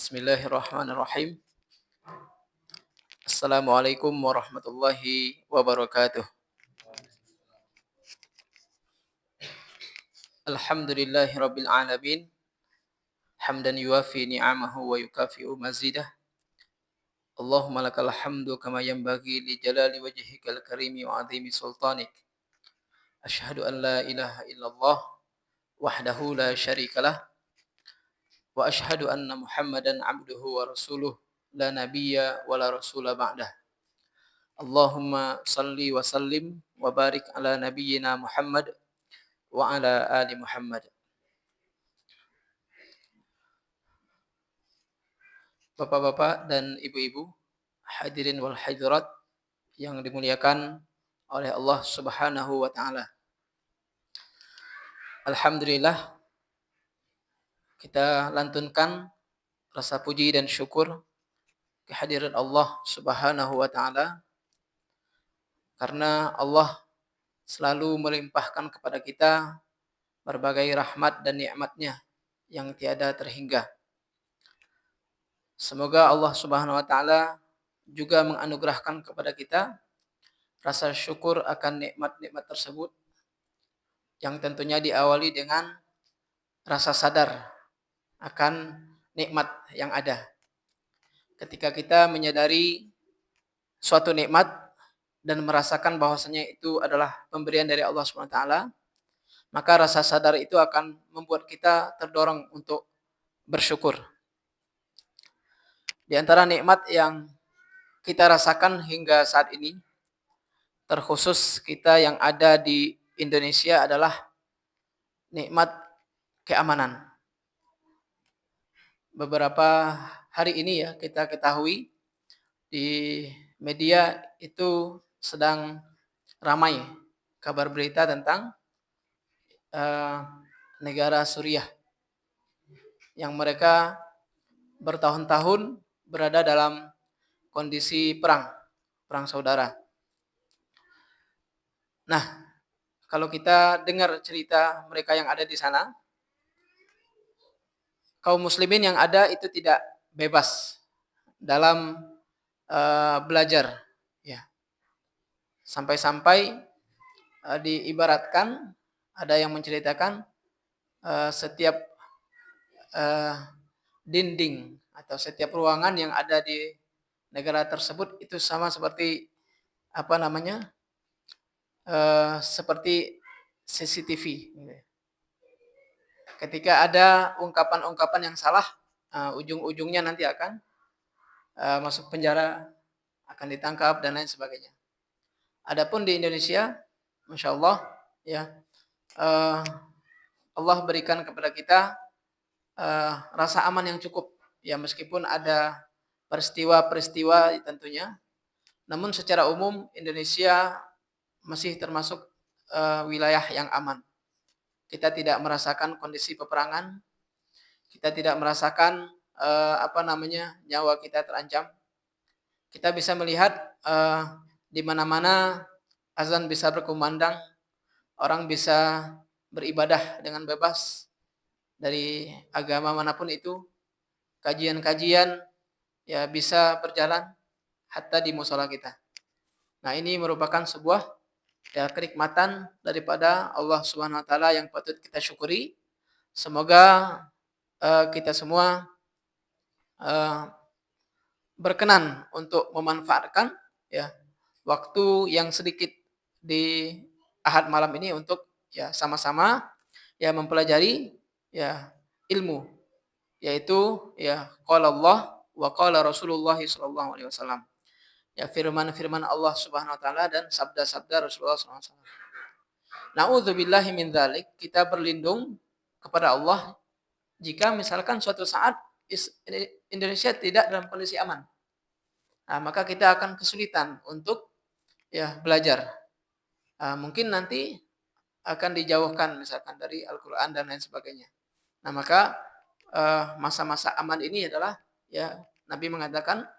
Bismillahirrahmanirrahim. Assalamualaikum warahmatullahi wabarakatuh. Alhamdulillahi rabbil alamin. Hamdan yuwafi ni'amahu wa yukafi'u mazidah. Allahumma lakal hamdu kama yanbaghi li jalali wajhikal karimi wa 'azimi sultanik. Asyhadu an la ilaha illallah wahdahu la syarikalah wa asyhadu anna Muhammadan 'abduhu wa rasuluh la nabiyya wa la rasula ba'dah. Allahumma salli wa sallim wa barik ala nabiyyina Muhammad wa ala ali Muhammad. Bapak-bapak dan ibu-ibu, hadirin wal hadirat yang dimuliakan oleh Allah Subhanahu wa taala. Alhamdulillah kita lantunkan rasa puji dan syukur kehadiran Allah Subhanahu wa taala karena Allah selalu melimpahkan kepada kita berbagai rahmat dan nikmat-Nya yang tiada terhingga. Semoga Allah Subhanahu wa taala juga menganugerahkan kepada kita rasa syukur akan nikmat-nikmat tersebut yang tentunya diawali dengan rasa sadar akan nikmat yang ada. Ketika kita menyadari suatu nikmat dan merasakan bahwasanya itu adalah pemberian dari Allah Subhanahu wa taala, maka rasa sadar itu akan membuat kita terdorong untuk bersyukur. Di antara nikmat yang kita rasakan hingga saat ini, terkhusus kita yang ada di Indonesia adalah nikmat keamanan. Beberapa hari ini ya kita ketahui di media itu sedang ramai kabar berita tentang negara Suriah yang mereka bertahun-tahun berada dalam kondisi perang saudara. Nah, kalau kita dengar cerita mereka yang ada di sana, kaum muslimin yang ada itu tidak bebas dalam belajar, ya. Sampai-sampai diibaratkan ada yang menceritakan setiap dinding atau setiap ruangan yang ada di negara tersebut itu sama seperti seperti CCTV. Ketika ada ungkapan-ungkapan yang salah, ujung-ujungnya nanti akan masuk penjara, akan ditangkap dan lain sebagainya. Adapun di Indonesia, Masya Allah, ya, Allah berikan kepada kita rasa aman yang cukup. Ya, meskipun ada peristiwa-peristiwa tentunya, namun secara umum Indonesia masih termasuk wilayah yang aman. Kita tidak merasakan kondisi peperangan, kita tidak merasakan nyawa kita terancam. Kita bisa melihat di mana-mana azan bisa berkumandang, orang bisa beribadah dengan bebas dari agama manapun itu, kajian-kajian ya bisa berjalan hatta di mushola kita. Nah, ini merupakan sebuah kenikmatan daripada Allah Subhanahu wa taala yang patut kita syukuri. Semoga kita semua berkenan untuk memanfaatkan ya waktu yang sedikit di Ahad malam ini untuk ya sama-sama ya mempelajari ya ilmu, yaitu ya qala Allah wa qala Rasulullah sallallahu alaihi wasallam. Ya firman-firman Allah Subhanahu wa taala dan sabda-sabda Rasulullah sallallahu alaihi wasallam. Nauzubillahi min dzalik, kita berlindung kepada Allah jika misalkan suatu saat Indonesia tidak dalam kondisi aman. Nah, maka kita akan kesulitan untuk ya belajar. Mungkin nanti akan dijauhkan misalkan dari Al-Qur'an dan lain sebagainya. Nah, maka masa-masa aman ini adalah ya Nabi mengatakan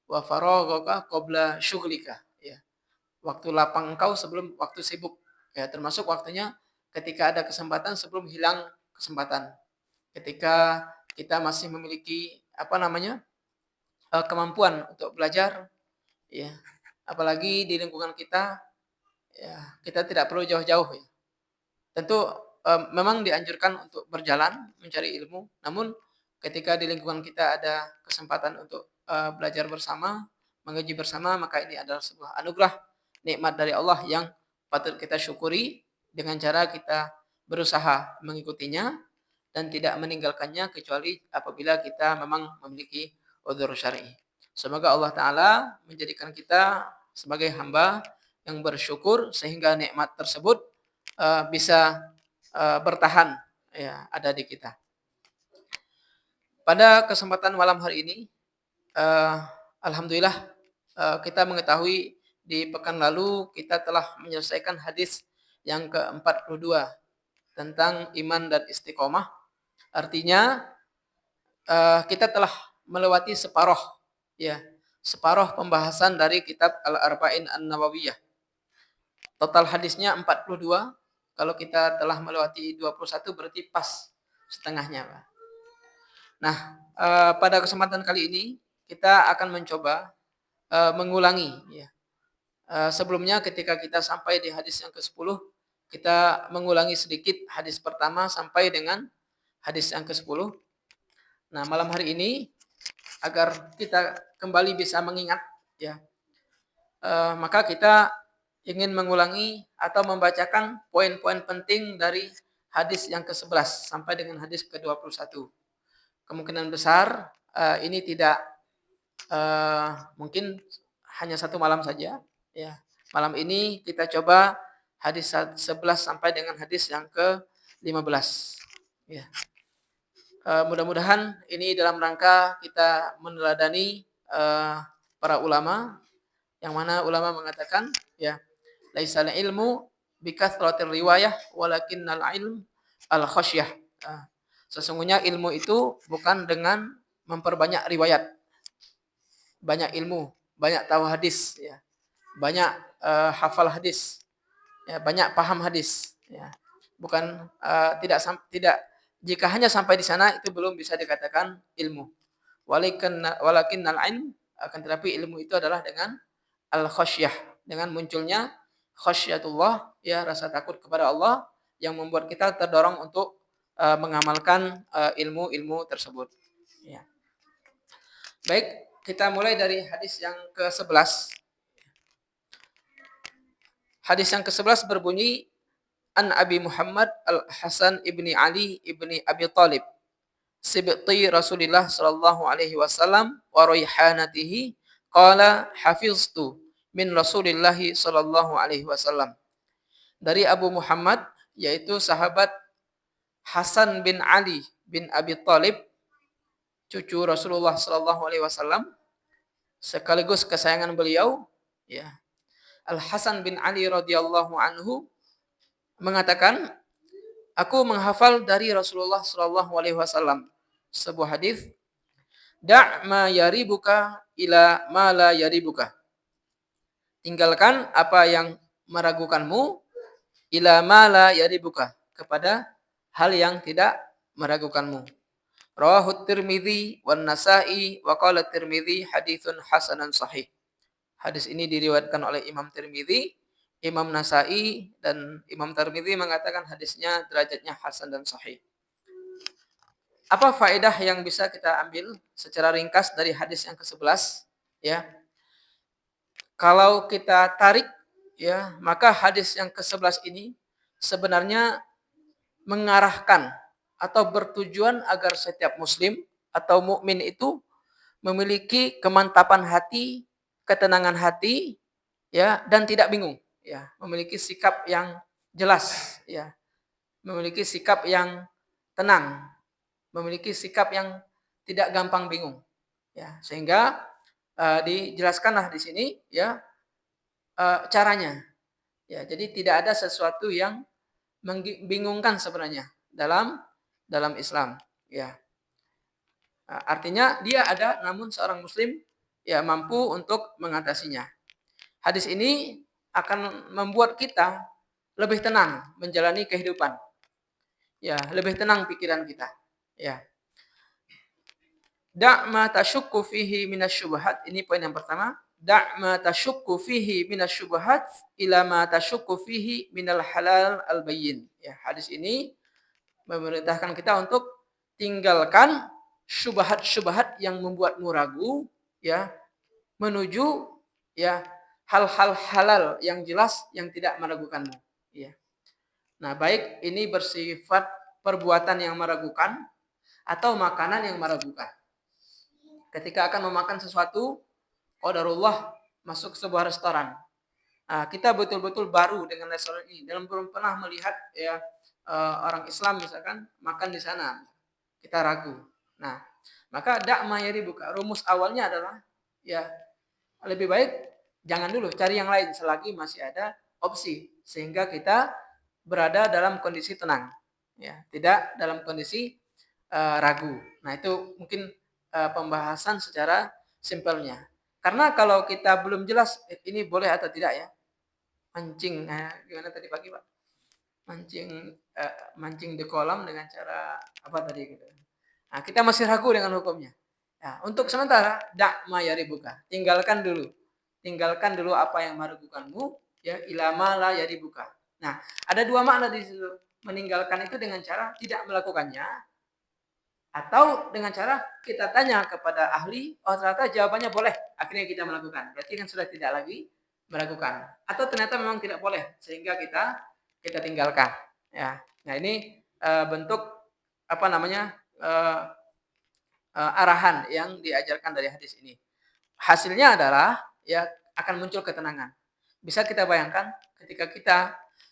wa faraghaka qabla syughlika, ya. Waktu lapang engkau sebelum waktu sibuk. Ya, termasuk waktunya ketika ada kesempatan sebelum hilang kesempatan. Ketika kita masih memiliki kemampuan untuk belajar, ya. Apalagi di lingkungan kita, ya, kita tidak perlu jauh-jauh ya. Tentu, memang dianjurkan untuk berjalan mencari ilmu, namun ketika di lingkungan kita ada kesempatan untuk, belajar bersama, mengaji bersama, maka ini adalah sebuah anugerah, nikmat dari Allah yang patut kita syukuri dengan cara kita berusaha mengikutinya dan tidak meninggalkannya kecuali apabila kita memang memiliki udzur syar'i. Semoga Allah taala menjadikan kita sebagai hamba yang bersyukur sehingga nikmat tersebut, bisa, bertahan ya ada di kita. Pada kesempatan malam hari ini, eee, alhamdulillah, kita mengetahui di pekan lalu kita telah menyelesaikan hadis yang ke-42 tentang iman dan istiqomah. Artinya, kita telah melewati separuh, ya, separuh pembahasan dari kitab Al-Arba'in An-Nawawiyah. Total hadisnya 42, kalau kita telah melewati 21 berarti pas setengahnya, Pak. Nah, pada kesempatan kali ini kita akan mencoba, mengulangi ya. Sebelumnya ketika kita sampai di hadis yang ke-10, kita mengulangi sedikit hadis pertama sampai dengan hadis yang ke-10. Nah, malam hari ini agar kita kembali bisa mengingat ya, maka kita ingin mengulangi atau membacakan poin-poin penting dari hadis yang ke-11 sampai dengan hadis ke-21. Kemungkinan besar, ini tidak, mungkin hanya satu malam saja ya. Malam ini kita coba hadis 11 sampai dengan hadis yang ke-15 ya. Mudah-mudahan ini dalam rangka kita meneladani, para ulama, yang mana ulama mengatakan ya, laisal ilmu bikathratir riwayah walakinnal ilm al khasyah. Sesungguhnya ilmu itu bukan dengan memperbanyak riwayat, banyak ilmu, banyak tahu hadis ya, banyak, hafal hadis, ya, banyak paham hadis ya. Bukan, tidak jika hanya sampai di sana itu belum bisa dikatakan ilmu. Walakinnal ilm, akan tetapi ilmu itu adalah dengan al khasyah, dengan munculnya khasyatullah ya, rasa takut kepada Allah yang membuat kita terdorong untuk, mengamalkan, ilmu-ilmu tersebut ya. Baik, kita mulai dari hadis yang ke-11. Hadis yang ke-11 berbunyi, An Abi Muhammad Al-Hasan ibni Ali ibni Abi Talib, sibti Rasulillah sallallahu alaihi wasallam wa raihanatihi, qala hafiztu min Rasulillah sallallahu alaihi wasallam. Dari Abu Muhammad, yaitu sahabat Hasan bin Ali bin Abi Talib, cucu Rasulullah sallallahu alaihi wasallam, sekaligus kesayangan beliau, ya. Al Hasan bin Ali radhiyallahu anhu mengatakan, aku menghafal dari Rasulullah sallallahu alaihi wasallam sebuah hadis, da' ma yaribuka ila ma la yaribuka. Tinggalkan apa yang meragukanmu, ila ma la yaribuka, kepada hal yang tidak meragukanmu. Rawahu Tirmidzi wan Nasa'i wa qala Tirmidzi haditsun hasanun sahih. Hadis ini diriwayatkan oleh Imam Tirmidzi, Imam Nasa'i, dan Imam Tirmidzi mengatakan hadisnya derajatnya hasan dan sahih. Apa faedah yang bisa kita ambil secara ringkas dari hadis yang ke-11 ya? Kalau kita tarik ya, maka hadis yang ke-11 ini sebenarnya mengarahkan atau bertujuan agar setiap muslim atau mukmin itu memiliki kemantapan hati, ketenangan hati ya, dan tidak bingung ya, memiliki sikap yang jelas ya, memiliki sikap yang tenang, memiliki sikap yang tidak gampang bingung ya, sehingga dijelaskanlah di sini ya, caranya ya. Jadi tidak ada sesuatu yang membingungkan sebenarnya dalam Islam ya. Artinya dia ada, namun seorang muslim ya mampu untuk mengatasinya. Hadis ini akan membuat kita lebih tenang menjalani kehidupan. Ya, lebih tenang pikiran kita. Ya. Da' ma tasyukku fihi minasyubhat. Ini poin yang pertama. Da' ma tasyukku fihi minasyubhat ila ma tasyukku fihi minal halal al-bayyin. Ya, hadis ini memerintahkan kita untuk tinggalkan syubhat-syubhat yang membuatmu ragu, ya, menuju ya hal-hal halal yang jelas yang tidak meragukanmu. Ya. Nah, baik ini bersifat perbuatan yang meragukan atau makanan yang meragukan. Ketika akan memakan sesuatu, qadarullah masuk sebuah restoran. Nah, kita betul-betul baru dengan restoran ini dan belum pernah melihat ya orang Islam misalkan makan di sana. Kita ragu. Nah, maka dakma buka. Rumus awalnya adalah ya lebih baik jangan dulu cari yang lain selagi masih ada opsi sehingga kita berada dalam kondisi tenang. Ya, tidak dalam kondisi ragu. Nah, itu mungkin pembahasan secara simpelnya. Karena kalau kita belum jelas ini boleh atau tidak ya, mancing, gimana tadi pagi Pak? Mancing di kolam dengan cara apa tadi gitu. Nah, kita masih ragu dengan hukumnya. Nah, untuk sementara dak mayaribuka, tinggalkan dulu. Tinggalkan dulu apa yang meragukanmu, ya ilama la yaribuka. Nah, ada dua makna di situ. Meninggalkan itu dengan cara tidak melakukannya atau dengan cara kita tanya kepada ahli, oh ternyata jawabannya boleh, akhirnya kita melakukan. Berarti kan sudah tidak lagi meragukan. Atau ternyata memang tidak boleh, sehingga kita tinggalkan. Ya, nah ini bentuk apa namanya arahan yang diajarkan dari hadis ini. Hasilnya adalah ya akan muncul ketenangan. Bisa kita bayangkan ketika kita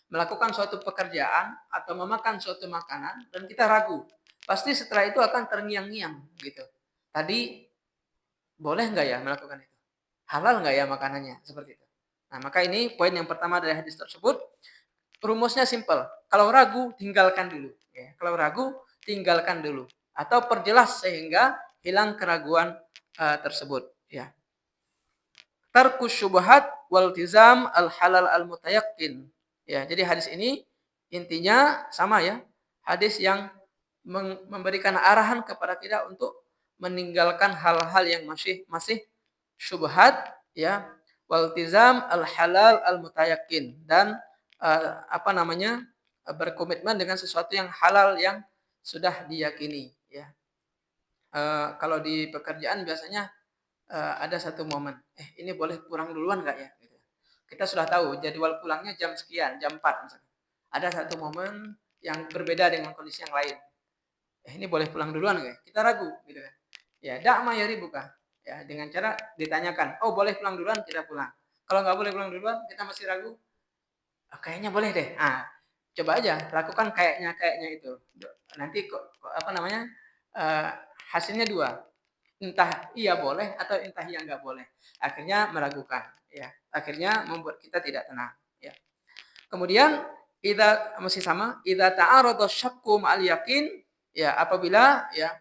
melakukan suatu pekerjaan atau memakan suatu makanan dan kita ragu, pasti setelah itu akan terngiang-ngiang gitu. Tadi boleh nggak ya melakukan itu? Halal nggak ya makanannya? Seperti itu. Nah, maka ini poin yang pertama dari hadis tersebut. Rumusnya simpel. Kalau ragu, tinggalkan dulu. Ya, kalau ragu, tinggalkan dulu. Atau perjelas sehingga hilang keraguan tersebut. Ya. Tarkus syubhat wal tizam al halal al mutayakin. Ya, jadi hadis ini intinya sama ya. Hadis yang memberikan arahan kepada kita untuk meninggalkan hal-hal yang masih syubhat ya, wal tizam al halal al mutayakin dan apa namanya? Berkomitmen dengan sesuatu yang halal yang sudah diyakini ya. Kalau di pekerjaan biasanya ada satu momen, ini boleh pulang duluan nggak ya? Gitu. Kita sudah tahu jadwal pulangnya jam sekian, jam 4 misalnya. Ada satu momen yang berbeda dengan kondisi yang lain. Ini boleh pulang duluan nggak ya? Kita ragu, gitu kan? Ya, dakma buka. Ya, dengan cara ditanyakan, oh boleh pulang duluan, kita pulang. Kalau nggak boleh pulang duluan, kita masih ragu, kayaknya boleh deh. Coba aja lakukan kayaknya itu. Nanti apa namanya? Hasilnya dua. Entah iya boleh atau entah iya nggak boleh. Akhirnya meragukan, ya. Akhirnya membuat kita tidak tenang, ya. Kemudian masih sama, idza ta'arada syakku ma'al yakin, ya apabila ya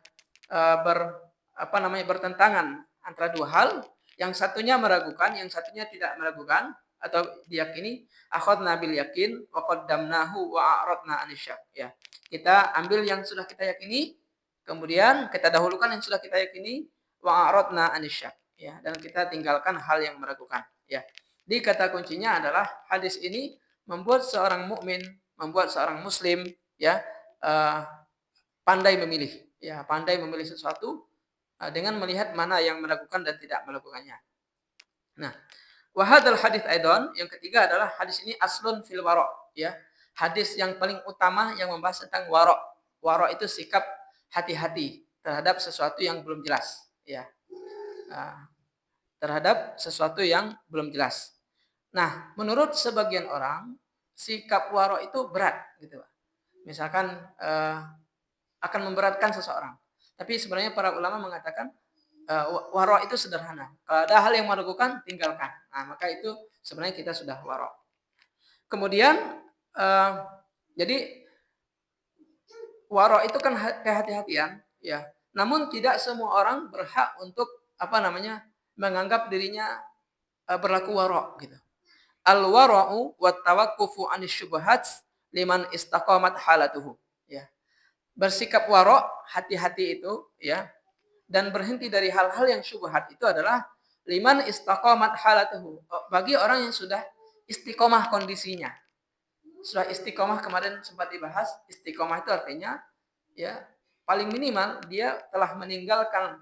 bertentangan antara dua hal, yang satunya meragukan, yang satunya tidak meragukan atau diyakini, akhadna bil yakin wa qaddamnahu wa a'radna anisyak, ya. Kita ambil yang sudah kita yakini, kemudian kita dahulukan yang sudah kita yakini, wa a'radna anisyak, ya, dan kita tinggalkan hal yang meragukan, ya. Di kata kuncinya adalah hadis ini membuat seorang mukmin, membuat seorang muslim ya pandai memilih, ya, pandai memilih sesuatu dengan melihat mana yang meragukan dan tidak melakukannya. Nah, wa hadzal hadits aidon, yang ketiga adalah hadis ini aslun fil wara', ya. Hadis yang paling utama yang membahas tentang wara'. Wara' itu sikap hati-hati terhadap sesuatu yang belum jelas, ya. Terhadap sesuatu yang belum jelas. Nah, menurut sebagian orang, sikap wara' itu berat gitu, Pak. Misalkan akan memberatkan seseorang. Tapi sebenarnya para ulama mengatakan wara' itu sederhana. Kalau ada hal yang meragukan, tinggalkan. Nah, maka itu sebenarnya kita sudah wara'. Kemudian jadi wara' itu kan kehati-hatian, ya. Namun tidak semua orang berhak untuk menganggap dirinya berlaku wara' gitu. Al-wara'u wa tawaqqufu 'anis syubhat liman istaqamat halatuhu, ya. Bersikap wara', hati-hati itu, ya, dan berhenti dari hal-hal yang syubhat itu adalah liman istaqamat halatuhu. Bagi orang yang sudah istiqomah kondisinya. Sudah istiqomah kemarin sempat dibahas, istiqomah itu artinya ya paling minimal dia telah meninggalkan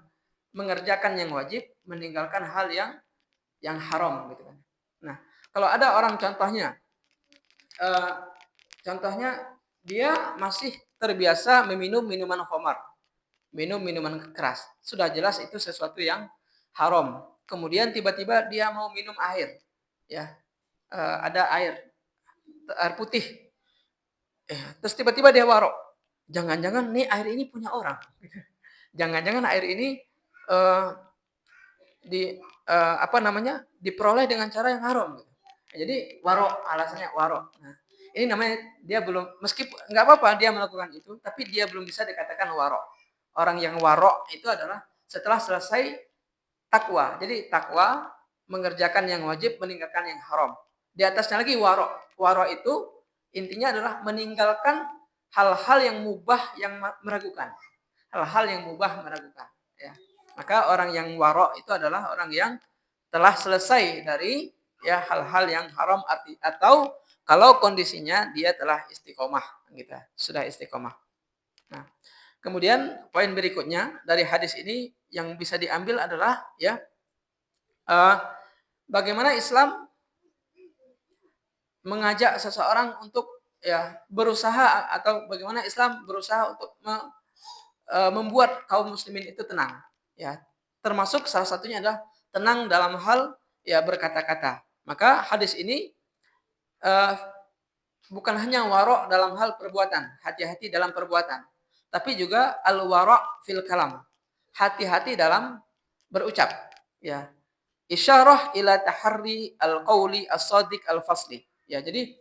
mengerjakan yang wajib, meninggalkan hal yang haram gitu kan. Nah, kalau ada orang eh, contohnya dia masih terbiasa meminum minuman khamar, minum minuman keras. Sudah jelas itu sesuatu yang haram. Kemudian tiba-tiba dia mau minum air. Ya, ada air putih. Terus tiba-tiba dia warok. Jangan-jangan nih air ini punya orang. Jangan-jangan air ini eh, diperoleh dengan cara yang haram. Jadi warok, alasannya warok. Nah, ini namanya dia belum, meskipun nggak apa-apa dia melakukan itu, tapi dia belum bisa dikatakan warok. Orang yang warok itu adalah setelah selesai takwa. Jadi takwa mengerjakan yang wajib, meninggalkan yang haram. Di atasnya lagi warok. Warok itu intinya adalah meninggalkan hal-hal yang mubah yang meragukan. Hal-hal yang mubah meragukan. Ya. Maka orang yang warok itu adalah orang yang telah selesai dari ya hal-hal yang haram atau kalau kondisinya dia telah istiqomah gitu. Sudah istiqomah. Nah, kemudian poin berikutnya dari hadis ini yang bisa diambil adalah ya bagaimana Islam mengajak seseorang untuk ya berusaha atau bagaimana Islam berusaha untuk membuat kaum muslimin itu tenang ya, termasuk salah satunya adalah tenang dalam hal ya berkata-kata. Maka hadis ini bukan hanya warok dalam hal perbuatan, hati-hati dalam perbuatan, tapi juga al-warok fil kalam, hati-hati dalam berucap ya. Isyarah ila taharri al-qawli as-sadiq al-fasli. Ya, jadi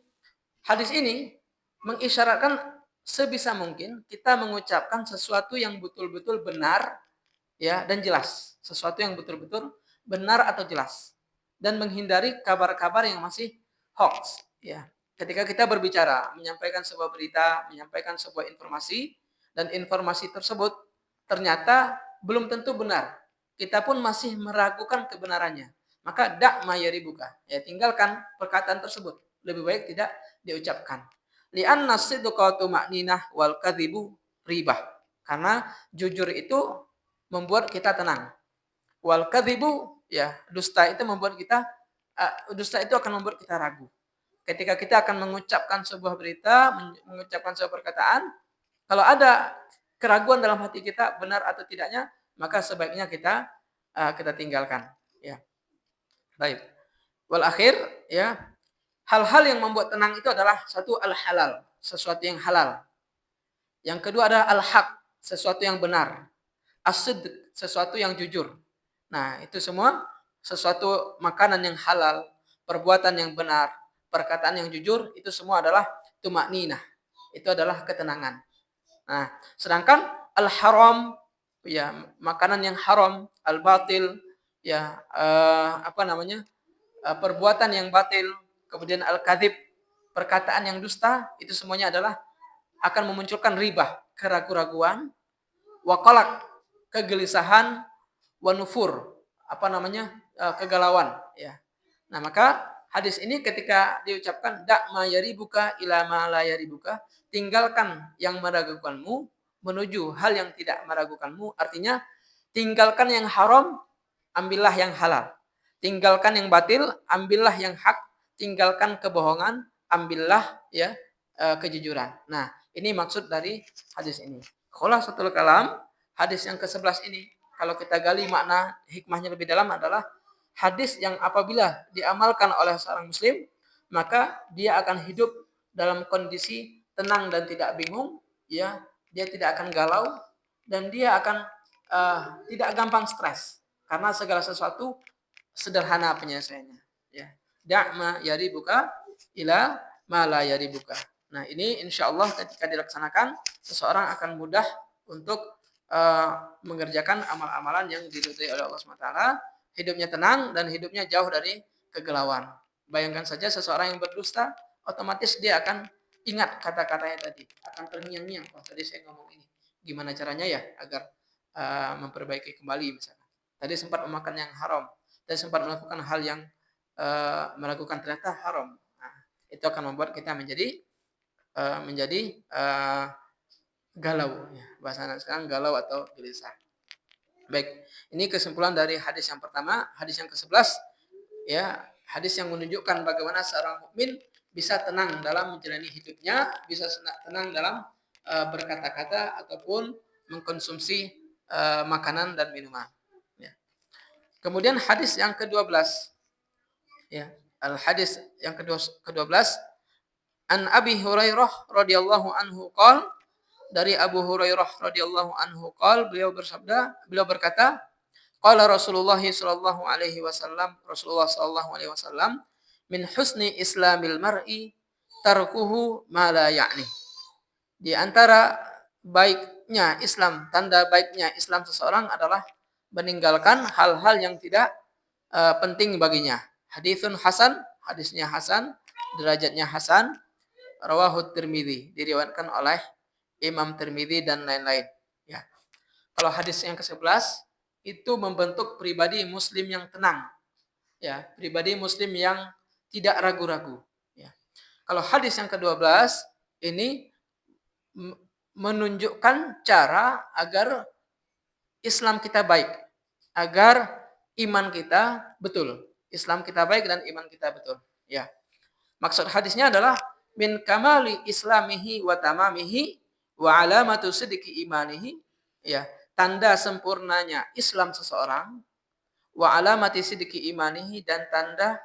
hadis ini mengisyaratkan sebisa mungkin kita mengucapkan sesuatu yang betul-betul benar ya dan jelas, sesuatu yang betul-betul benar atau jelas dan menghindari kabar-kabar yang masih hoax ya. Ketika kita berbicara, menyampaikan sebuah berita, menyampaikan sebuah informasi dan informasi tersebut ternyata belum tentu benar. Kita pun masih meragukan kebenarannya. Maka dak mayari buka. Ya, tinggalkan perkataan tersebut. Lebih baik tidak diucapkan. Li'anna sidqa tuma'ninah wal kadzibu ribah. Karena jujur itu membuat kita tenang. Wal kadzibu ya, dusta itu membuat kita dusta itu akan membuat kita ragu. Ketika kita akan mengucapkan sebuah berita, mengucapkan sebuah perkataan, kalau ada keraguan dalam hati kita benar atau tidaknya, maka sebaiknya kita tinggalkan. Ya, baik. Wal akhir, ya, hal-hal yang membuat tenang itu adalah satu al-halal, sesuatu yang halal. Yang kedua adalah al-haq, sesuatu yang benar. As-sidq, sesuatu yang jujur. Nah, itu semua sesuatu makanan yang halal, perbuatan yang benar, perkataan yang jujur, itu semua adalah tumakninah. Itu adalah ketenangan. Nah, sedangkan al-haram ya makanan yang haram, al-batil ya perbuatan yang batil, kemudian al-kadzib, perkataan yang dusta, itu semuanya adalah akan memunculkan ribah, keraguan-raguan, waqalaq, kegelisahan, wanufur, kegalauan ya. Nah, maka hadis ini ketika diucapkan dak ma yaribuka ila ma la yaribuka, tinggalkan yang meragukanmu menuju hal yang tidak meragukanmu, artinya tinggalkan yang haram, ambillah yang halal. Tinggalkan yang batil, ambillah yang hak. Tinggalkan kebohongan, ambillah ya kejujuran. Nah, ini maksud dari hadis ini. Khulasatul kalam, hadis yang ke-11 ini, kalau kita gali makna hikmahnya lebih dalam adalah hadis yang apabila diamalkan oleh seorang muslim, maka dia akan hidup dalam kondisi tenang dan tidak bingung, ya. Dia tidak akan galau dan dia akan tidak gampang stres karena segala sesuatu sederhana penyelesaiannya, ya. Da'ma yaribuka ila ma la yaribuka. Nah, ini insyaallah ketika dilaksanakan seseorang akan mudah untuk mengerjakan amal-amalan yang diridhai oleh Allah SWT, hidupnya tenang dan hidupnya jauh dari kegalauan. Bayangkan saja seseorang yang berdusta, otomatis dia akan ingat kata-katanya tadi, akan terngiang-ngiang, oh tadi saya ngomong ini. Gimana caranya ya agar memperbaiki kembali misalkan. Tadi sempat memakan yang haram, tadi sempat melakukan hal yang melakukan ternyata haram. Nah, itu akan membuat kita menjadi galau ya. Bahasa anak sekarang galau atau gelisah. Baik, ini kesimpulan dari hadis yang pertama, hadis yang ke-11 ya, hadis yang menunjukkan bagaimana seorang mukmin bisa tenang dalam menjalani hidupnya, bisa tenang dalam berkata-kata ataupun mengkonsumsi makanan dan minuman. Ya. Kemudian hadis yang ke-12 ya, al-hadis yang ke-12 an Abi Hurairah radhiyallahu anhu qol, dari Abu Hurairah radhiyallahu anhu qol, beliau berkata, qala Rasulullah sallallahu alaihi wasallam, Rasulullah sallallahu alaihi wasallam, min husni islamil mar'i tarkuhu ma la ya'ni. Di antara baiknya Islam, tanda baiknya Islam seseorang adalah meninggalkan hal-hal yang tidak penting baginya. Haditsun hasan, hadisnya hasan, derajatnya hasan, rawahu Tirmidzi, diriwayatkan oleh Imam Tirmidzi dan lain-lain. Ya. Kalau hadis yang ke-11 itu membentuk pribadi muslim yang tenang. Ya, pribadi muslim yang tidak ragu-ragu. Ya. Kalau hadis yang ke-12 ini menunjukkan cara agar Islam kita baik, agar iman kita betul. Islam kita baik dan iman kita betul. Ya. Maksud hadisnya adalah min kamali islamihi wa tamamihi wa alamatu sidqi imanihi, ya, tanda sempurnanya Islam seseorang, wa alamati sidqi imanihi, dan tanda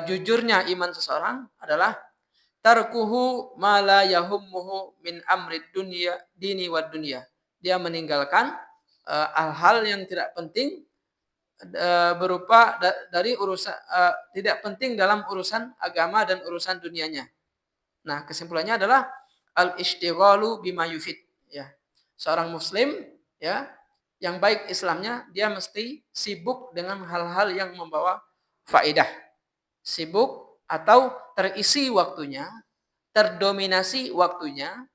jujurnya iman seseorang adalah tarkuhu ma la yahummuhu min amri dunya dini wa dunya. Dia meninggalkan hal-hal yang tidak penting berupa dari urusan tidak penting dalam urusan agama dan urusan dunianya. Nah, kesimpulannya adalah al-ishtighalu bima yufid, ya. Seorang muslim ya yang baik Islamnya, dia mesti sibuk dengan hal-hal yang membawa faedah. Sibuk atau terisi waktunya, terdominasi waktunya,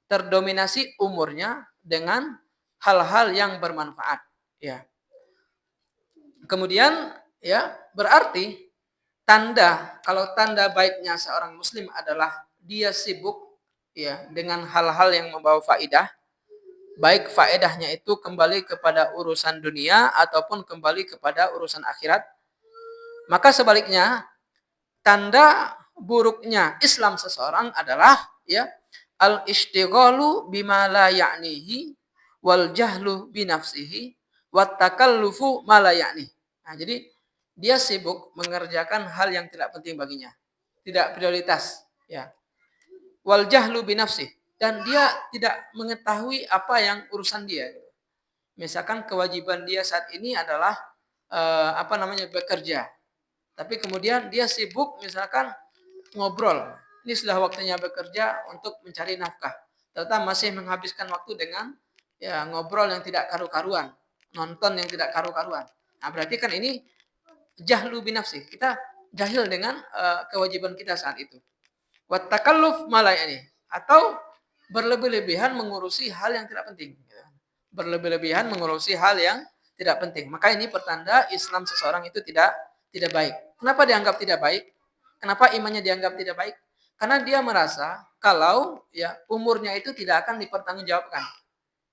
terdominasi umurnya dengan hal-hal yang bermanfaat, ya. Kemudian ya, berarti kalau tanda baiknya seorang muslim adalah dia sibuk ya dengan hal-hal yang membawa faedah, baik faedahnya itu kembali kepada urusan dunia ataupun kembali kepada urusan akhirat. Maka sebaliknya, tanda buruknya Islam seseorang adalah ya al-ishtighalu bima la ya'nihi wal jahlu bi nafsihi wat takallufu ma la ya'ni. Nah, jadi dia sibuk mengerjakan hal yang tidak penting baginya, tidak prioritas, ya. Wal jahlu bi nafsihi, dan dia tidak mengetahui apa yang urusan dia. Misalkan kewajiban dia saat ini adalah bekerja. Tapi kemudian dia sibuk misalkan ngobrol. Ini sudah waktunya bekerja untuk mencari nafkah. Ternyata masih menghabiskan waktu dengan ya ngobrol yang tidak karu-karuan, nonton yang tidak karu-karuan. Nah, berarti kan ini jahlu binafsi. Kita jahil dengan kewajiban kita saat itu. Wat takalluf malayani, atau berlebih-lebihan mengurusi hal yang tidak penting. Berlebih-lebihan mengurusi hal yang tidak penting. Maka ini pertanda Islam seseorang itu tidak baik. Kenapa dianggap tidak baik? Kenapa imannya dianggap tidak baik? Karena dia merasa kalau ya umurnya itu tidak akan dipertanggungjawabkan.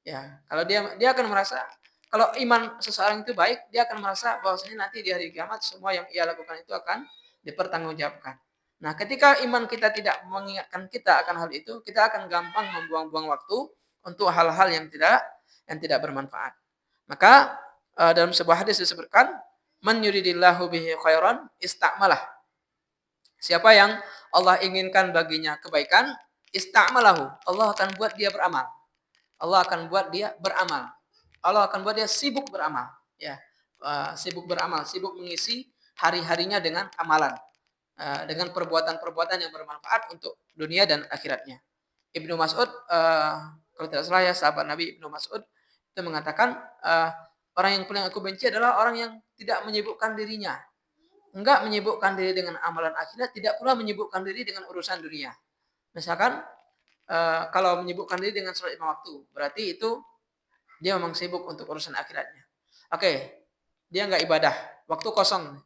Ya, kalau dia akan merasa kalau iman seseorang itu baik, dia akan merasa bahwasanya nanti di hari kiamat semua yang ia lakukan itu akan dipertanggungjawabkan. Nah, ketika iman kita tidak mengingatkan kita akan hal itu, kita akan gampang membuang-buang waktu untuk hal-hal yang tidak bermanfaat. Maka dalam sebuah hadis disebutkan, man yuridillahu bihi khairan istakmalah. Siapa yang Allah inginkan baginya kebaikan, istakmalahu, Allah akan buat dia beramal. Allah akan buat dia beramal. Allah akan buat dia sibuk beramal, ya. Sibuk beramal, sibuk mengisi hari-harinya dengan amalan, dengan perbuatan-perbuatan yang bermanfaat untuk dunia dan akhiratnya. Ibnu Mas'ud, kalau tidak salah ya, sahabat Nabi Ibnu Mas'ud itu mengatakan, orang yang paling aku benci adalah orang yang tidak menyibukkan dirinya, enggak menyibukkan diri dengan amalan akhirat, tidak pula menyibukkan diri dengan urusan dunia. Misalkan kalau menyibukkan diri dengan sholat 5 waktu, berarti itu Dia memang sibuk untuk urusan akhiratnya. Oke, dia nggak ibadah, waktu kosong,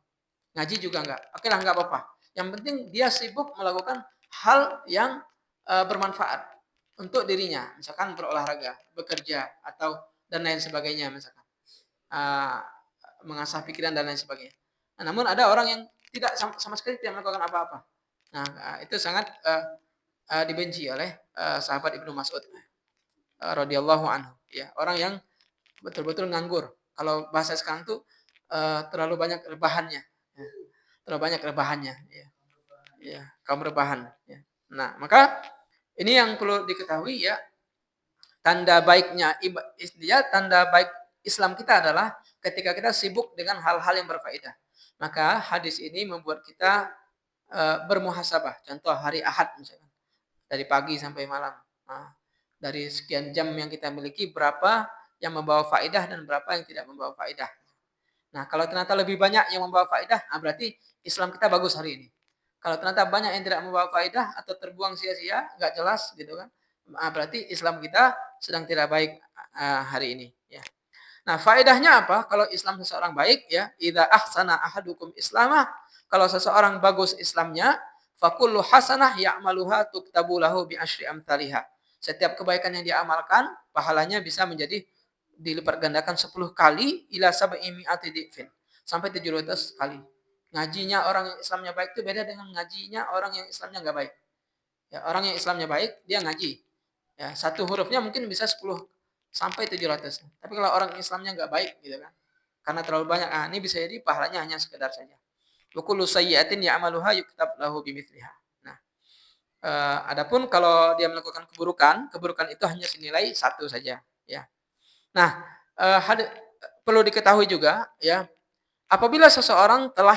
ngaji juga nggak. Oke lah, nggak apa-apa. Yang penting dia sibuk melakukan hal yang bermanfaat untuk dirinya, misalkan berolahraga, bekerja, atau dan lain sebagainya, misalkan uh, mengasah pikiran dan lain sebagainya. Nah, namun ada orang yang tidak sama sekali tidak melakukan apa-apa. Nah, itu sangat dibenci oleh sahabat Ibnu Mas'ud radhiyallahu anhu. Ya, orang yang betul-betul nganggur. Kalau bahasa sekarang tuh terlalu banyak rebahannya. Ya. Terlalu banyak rebahannya. Ya, ya, kaum rebahan. Ya. Nah, maka ini yang perlu diketahui ya, tanda baiknya tanda baik Islam kita adalah ketika kita sibuk dengan hal-hal yang berfaedah. Maka hadis ini membuat kita bermuhasabah. Contoh hari Ahad misalkan, dari pagi sampai malam. Nah, dari sekian jam yang kita miliki, berapa yang membawa faedah dan berapa yang tidak membawa faedah. Nah, kalau ternyata lebih banyak yang membawa faedah, berarti Islam kita bagus hari ini. Kalau ternyata banyak yang tidak membawa faedah atau terbuang sia-sia, nggak jelas gitu kan, berarti Islam kita sedang tidak baik hari ini. Ya. Nah, faedahnya apa? Kalau Islam seseorang baik, ya, idza ahsana ahadukum islamah, kalau seseorang bagus Islamnya, fakullu hasanah ya'maluha tuktabu lahu bi asyri amsalihha. Setiap kebaikan yang dia amalkan, pahalanya bisa menjadi dilipat gandakan 10 kali ila sab'i mi'ati dhifin. Sampai 700 kali. Ngajinya orang yang Islamnya baik itu beda dengan ngajinya orang yang Islamnya enggak baik. Ya, orang yang Islamnya baik, dia ngaji. Ya, satu hurufnya mungkin bisa 10 sampai 700. Tapi kalau orang Islamnya enggak baik gitu kan. Karena terlalu banyak, ini bisa jadi pahalanya hanya sekedar saja. Wa kullu sayyi'atin ya'maluha yuktab lahu bimithliha. Nah, adapun kalau dia melakukan keburukan, keburukan itu hanya senilai satu saja, ya. Nah, perlu diketahui juga ya, apabila seseorang telah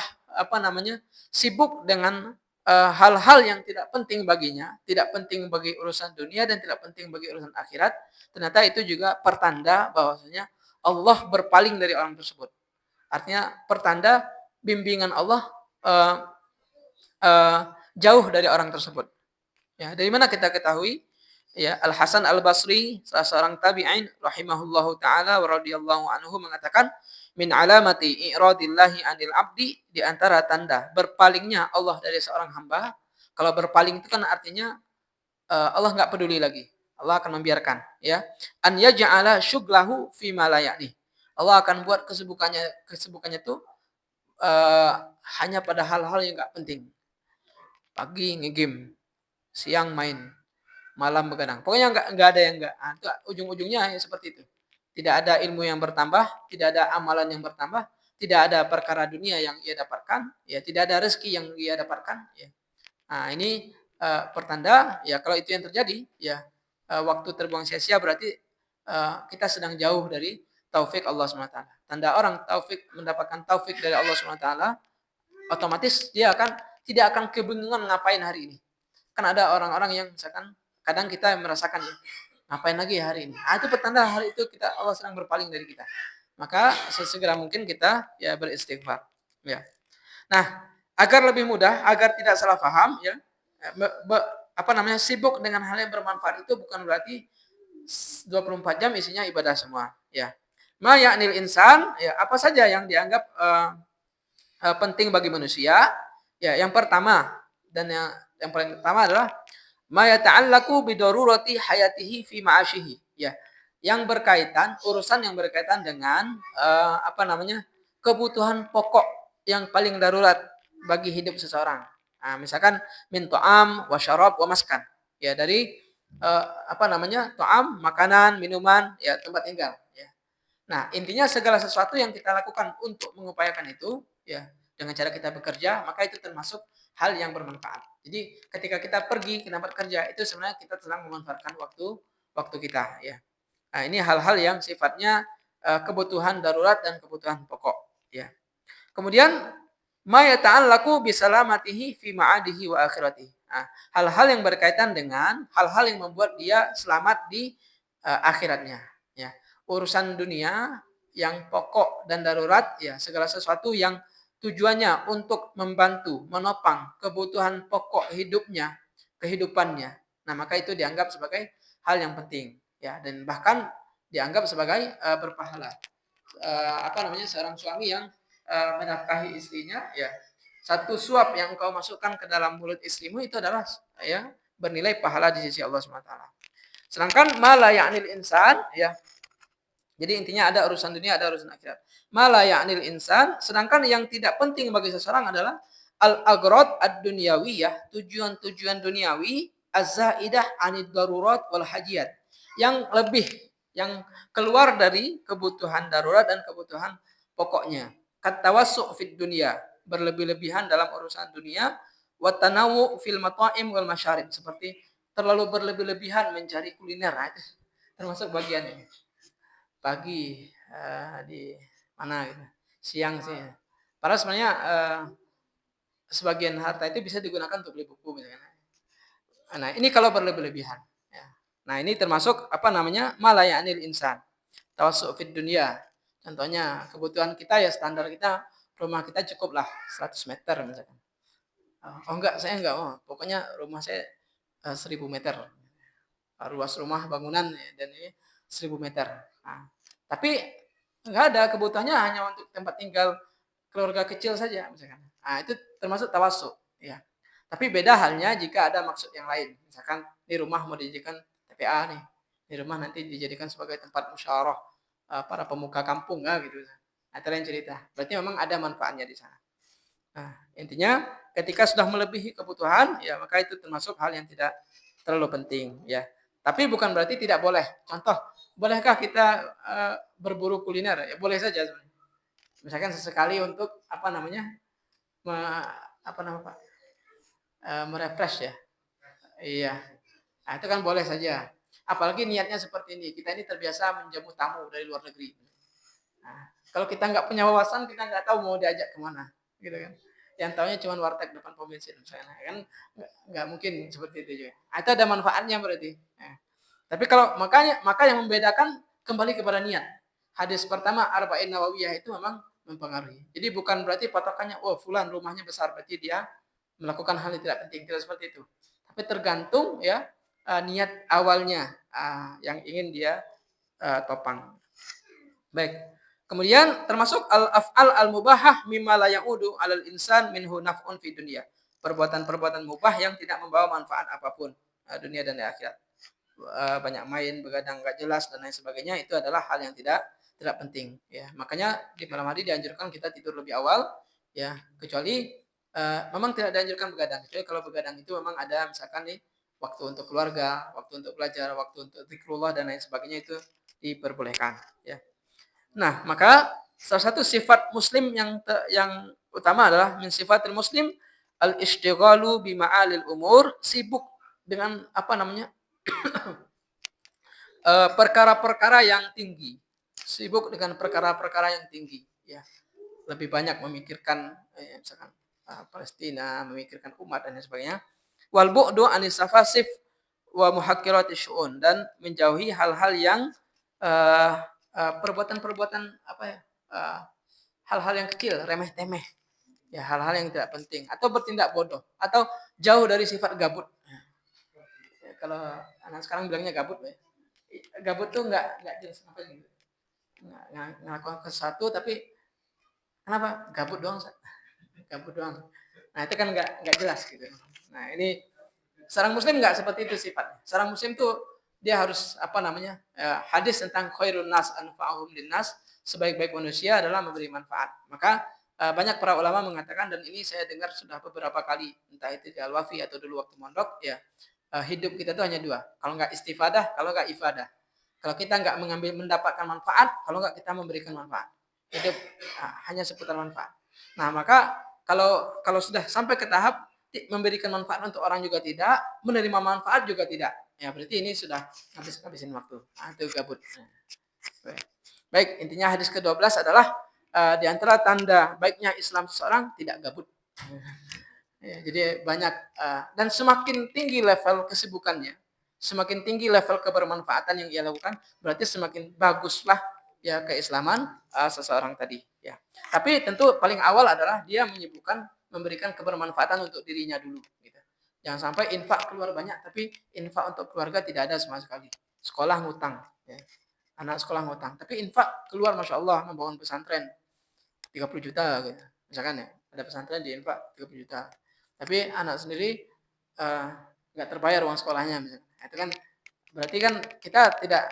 sibuk dengan hal-hal yang tidak penting baginya, tidak penting bagi urusan dunia dan tidak penting bagi urusan akhirat, ternyata itu juga pertanda bahwasanya Allah berpaling dari orang tersebut. Artinya pertanda bimbingan Allah uh, uh, jauh dari orang tersebut. Ya, dari mana kita ketahui? Ya, Al Hasan Al Basri, salah seorang tabi'in rahimahullahu taala wa radhiyallahu anhu mengatakan, min alamati i'radillahi 'anil 'abdi, di antara tanda berpalingnya Allah dari seorang hamba. Kalau berpaling itu kan artinya Allah enggak peduli lagi. Allah akan membiarkan, ya. An yaj'ala syughlahu fi ma la ya'ni. Allah akan buat kesibukannya itu hanya pada hal-hal yang enggak penting. Pagi nge-game, siang main, malam begadang. Pokoknya enggak ada yang enggak. Ujung-ujungnya ya seperti itu. Tidak ada ilmu yang bertambah, tidak ada amalan yang bertambah, tidak ada perkara dunia yang ia dapatkan, ya tidak ada rezeki yang ia dapatkan, ya. Nah, ini pertanda ya kalau itu yang terjadi, ya waktu terbuang sia-sia berarti kita sedang jauh dari taufik Allah SWT. Tanda orang mendapatkan taufik dari Allah SWT, otomatis dia tidak akan kebingungan ngapain hari ini. Kan ada orang-orang yang misalkan kadang kita merasakan ya, ngapain lagi hari ini. Itu pertanda hari itu Allah sedang berpaling dari kita. Maka sesegera mungkin kita ya beristighfar. Ya. Nah, agar lebih mudah, agar tidak salah paham ya, sibuk dengan hal yang bermanfaat itu bukan berarti 24 jam isinya ibadah semua, ya. Ma ya'nil insan, ya, apa saja yang dianggap penting bagi manusia? Ya, yang pertama dan yang paling pertama adalah ma yata'allaqu bi darurati hayatihi fi ma'asyihi, ya. Urusan yang berkaitan dengan kebutuhan pokok yang paling darurat bagi hidup seseorang. Nah, misalkan min ta'am wa syarab wa maskan. Ya, dari ta'am, makanan, minuman, ya tempat tinggal, ya. Nah, intinya segala sesuatu yang kita lakukan untuk mengupayakan itu, ya, dengan cara kita bekerja, maka itu termasuk hal yang bermanfaat. Jadi, ketika kita pergi ke tempat kerja, itu sebenarnya kita sedang memanfaatkan waktu kita, ya. Nah, ini hal-hal yang sifatnya kebutuhan darurat dan kebutuhan pokok, ya. Kemudian ma yata'allaqu bi salamatihi fi ma'adihi wa akhiratihi. Nah, hal-hal yang berkaitan dengan hal-hal yang membuat dia selamat di akhiratnya, ya. Urusan dunia yang pokok dan darurat, ya, segala sesuatu yang tujuannya untuk membantu, menopang kebutuhan pokok hidupnya, kehidupannya. Nah, maka itu dianggap sebagai hal yang penting, ya. Dan bahkan dianggap sebagai berpahala. Seorang suami yang menafkahi istrinya, ya satu suap yang kau masukkan ke dalam mulut istrimu itu adalah ya bernilai pahala di sisi Allah SWT. Sedangkan mala ya'nil insan, ya. Jadi intinya ada urusan dunia, ada urusan akhirat. Mala ya'nil insan, sedangkan yang tidak penting bagi seseorang adalah al-aghrad ad-dunyawiyah, tujuan-tujuan duniawi az-zaidah 'anid darurat wal hajiyat. Yang lebih, yang keluar dari kebutuhan darurat dan kebutuhan pokoknya. Katawassu' fid dunya, berlebih-lebihan dalam urusan dunia, wa tanawu fil mata'im wal masyarib, seperti terlalu berlebih-lebihan mencari kuliner. Nah, itu termasuk bagian ini. Pagi di mana gitu. Siang sih. Padahal sebenarnya sebagian harta itu bisa digunakan untuk beli buku misalnya. Nah, ini kalau berlebih-lebihan. Ya. Nah, ini termasuk malayanil insan. Tawassu' fid dunya. Contohnya kebutuhan kita ya standar kita, rumah kita cukuplah 100 meter misalkan. Oh enggak, saya enggak mau. Pokoknya rumah saya 1000 meter. Luas rumah bangunan dan ini 1000 meter. Nah, tapi enggak ada, kebutuhannya hanya untuk tempat tinggal keluarga kecil saja misalkan. Nah, itu termasuk tawassu, ya. Tapi beda halnya jika ada maksud yang lain. Misalkan di rumah mau dijadikan TPA nih. Di rumah nanti dijadikan sebagai tempat musyawarah para pemuka kampung gitu. Nah, itu lain cerita. Berarti memang ada manfaatnya di sana. Nah, intinya ketika sudah melebihi kebutuhan, ya maka itu termasuk hal yang tidak terlalu penting, ya. Tapi bukan berarti tidak boleh. Contoh, bolehkah kita berburu kuliner? Ya boleh saja sebenarnya. Misalkan sesekali untuk merefresh ya. Iya. Nah, itu kan boleh saja. Apalagi niatnya seperti ini. Kita ini terbiasa menjamu tamu dari luar negeri. Nah, kalau kita nggak punya wawasan, kita nggak tahu mau diajak kemana, gitu kan. Yang taunya cuma warteg depan pom bensin, misalnya, kan nggak mungkin seperti itu juga. Nah, itu ada manfaatnya berarti. Nah, tapi kalau maka yang membedakan kembali kepada niat. Hadis pertama Arba'in Nawawiyah itu memang mempengaruhi. Jadi bukan berarti patokannya, oh fulan rumahnya besar berarti dia melakukan hal yang tidak penting, tidak seperti itu. Tapi tergantung ya niat awalnya yang ingin dia topang. Baik. Kemudian termasuk al-af'al al-mubahah mimma la ya'udu 'alal insan minhu naf'un fi dunya. Perbuatan-perbuatan mubah yang tidak membawa manfaat apapun dunia dan akhirat. Banyak main, begadang enggak jelas dan lain sebagainya, itu adalah hal yang tidak penting ya. Makanya di malam hari dianjurkan kita tidur lebih awal ya, kecuali memang tidak dianjurkan begadang. Kecuali kalau begadang itu memang ada misalkan nih waktu untuk keluarga, waktu untuk belajar, waktu untuk zikrullah dan lain sebagainya, itu diperbolehkan ya. Nah, maka salah satu sifat muslim yang utama adalah min sifatil muslim al-istighalu bi ma'alil umur, sibuk dengan perkara-perkara yang tinggi. Sibuk dengan perkara-perkara yang tinggi, ya. Lebih banyak memikirkan misalkan Palestina, memikirkan umat dan sebagainya. Wal bu'du anis safasif wa muhaqqirati syu'un, dan menjauhi hal-hal yang perbuatan-perbuatan hal-hal yang kecil, remeh-temeh. Ya, hal-hal yang tidak penting atau bertindak bodoh atau jauh dari sifat gabut. Ya, kalau anak sekarang bilangnya gabut, ya. Gabut tuh nggak jelas apa gitu. Nggak ngelakuin sesuatu tapi kenapa? Gabut doang. Gabut doang. Nah, itu kan nggak jelas gitu. Nah, ini seorang muslim nggak seperti itu sifatnya. Seorang muslim tuh dia harus hadis tentang khairun nas anfa'uhum linnas, sebaik-baik manusia adalah memberi manfaat. Maka banyak para ulama mengatakan, dan ini saya dengar sudah beberapa kali, entah itu di Al-Wafi atau dulu waktu mondok, ya hidup kita tuh hanya dua, kalau nggak istifadah, kalau nggak ifadah. Kalau kita nggak mendapatkan manfaat, kalau nggak kita memberikan manfaat. Hidup hanya seputar manfaat. Nah, maka kalau sudah sampai ke tahap memberikan manfaat untuk orang juga tidak, menerima manfaat juga tidak, ya berarti ini sudah habisin waktu. Itu gabut. Baik, intinya hadis ke-12 adalah di antara tanda baiknya Islam seseorang tidak gabut. Ya, jadi banyak dan semakin tinggi level kesibukannya, semakin tinggi level kebermanfaatan yang ia lakukan, berarti semakin baguslah ya keislaman seseorang tadi ya. Tapi tentu paling awal adalah dia menyibukkan memberikan kebermanfaatan untuk dirinya dulu gitu. Jangan sampai infak keluar banyak tapi infak untuk keluarga tidak ada sama sekali. Sekolah ngutang ya. anak sekolah ngutang, tapi infak keluar Masya Allah membangun pesantren 30 juta gitu. Misalkan ya, ada pesantren di infak 30 juta. Tapi anak sendiri nggak terbayar uang sekolahnya misalkan. Nah, itu kan berarti kan kita tidak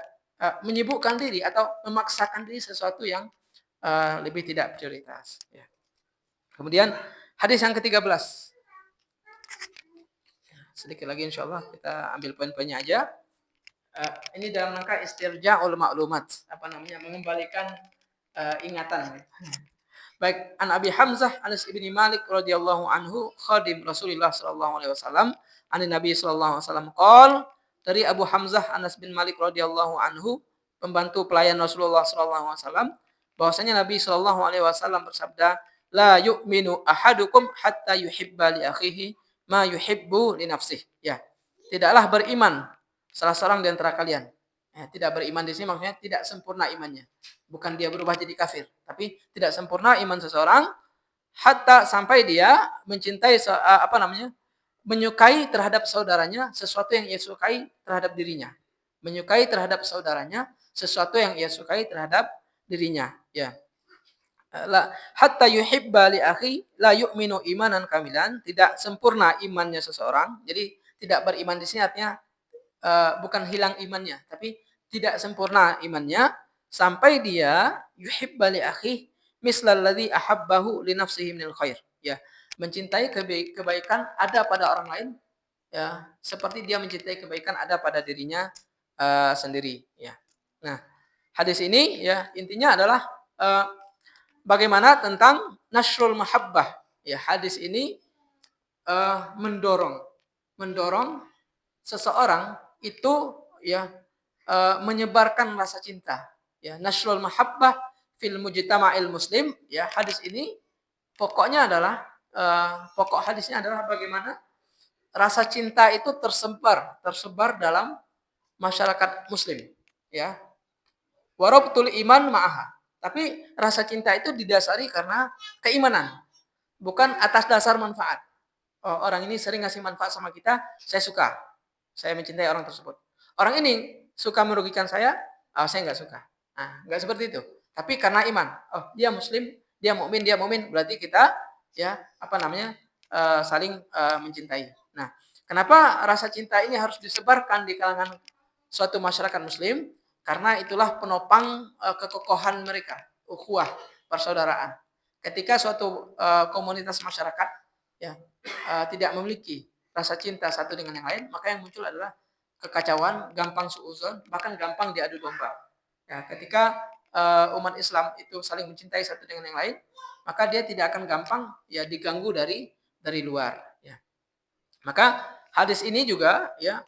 menyibukkan diri atau memaksakan diri sesuatu yang lebih tidak prioritas. Ya. Kemudian hadis yang ke-13. Sedikit lagi insya Allah kita ambil poin-poinnya aja. Ini dalam rangka istirja'ul ma'lumat, mengembalikan ingatan. Baik, an Abi Hamzah Anas ibni Malik radhiyallahu anhu khadim Rasulullah sallallahu alaihi wasallam, an Nabi sallallahu alaihi wasallam qol, dari Abu Hamzah Anas bin Malik radhiyallahu anhu, pembantu pelayan Rasulullah sallallahu alaihi wasallam, bahwasanya Nabi sallallahu alaihi wasallam bersabda, la yu'minu ahadukum hatta yuhibba li akhihi ma yuhibbu li nafsihi. Ya. Tidaklah beriman salah seorang di antara kalian. Tidak beriman di sini maksudnya tidak sempurna imannya. Bukan dia berubah jadi kafir, tapi tidak sempurna iman seseorang hatta sampai dia mencintai menyukai terhadap saudaranya sesuatu yang ia sukai terhadap dirinya. Menyukai terhadap saudaranya sesuatu yang ia sukai terhadap dirinya, ya. La hatta yuhibba li akhi la yu'minu imanan kamilan, tidak sempurna imannya seseorang. Jadi tidak beriman di sini artinya bukan hilang imannya, tapi tidak sempurna imannya sampai dia yuhibba li akhi mislalladzi ahabbahu li nafsihi minal khair. Ya, mencintai kebaikan ada pada orang lain ya, seperti dia mencintai kebaikan ada pada dirinya sendiri, ya. Nah, hadis ini ya intinya adalah bagaimana tentang nasrul mahabbah. Ya, hadis ini mendorong seseorang itu ya menyebarkan rasa cinta, ya, nasrul mahabbah fil mujtama'il muslim. Ya, hadis ini pokoknya adalah pokok hadisnya adalah bagaimana rasa cinta itu tersebar dalam masyarakat muslim, ya. Warabtul iman ma'aha, tapi rasa cinta itu didasari karena keimanan, bukan atas dasar manfaat. Oh, orang ini sering ngasih manfaat sama kita, saya suka. Saya mencintai orang tersebut. Orang ini suka merugikan saya nggak suka. Nah, nggak seperti itu. Tapi karena iman. Oh, dia muslim, dia mukmin, berarti kita ya saling mencintai. Nah, kenapa rasa cinta ini harus disebarkan di kalangan suatu masyarakat muslim? Karena itulah penopang kekokohan mereka, ukhuwah, persaudaraan. Ketika suatu komunitas masyarakat ya tidak memiliki rasa cinta satu dengan yang lain, maka yang muncul adalah kekacauan, gampang suudzon, bahkan gampang diadu domba. Ya, ketika umat Islam itu saling mencintai satu dengan yang lain, maka dia tidak akan gampang ya diganggu dari luar. Ya. Maka hadis ini juga ya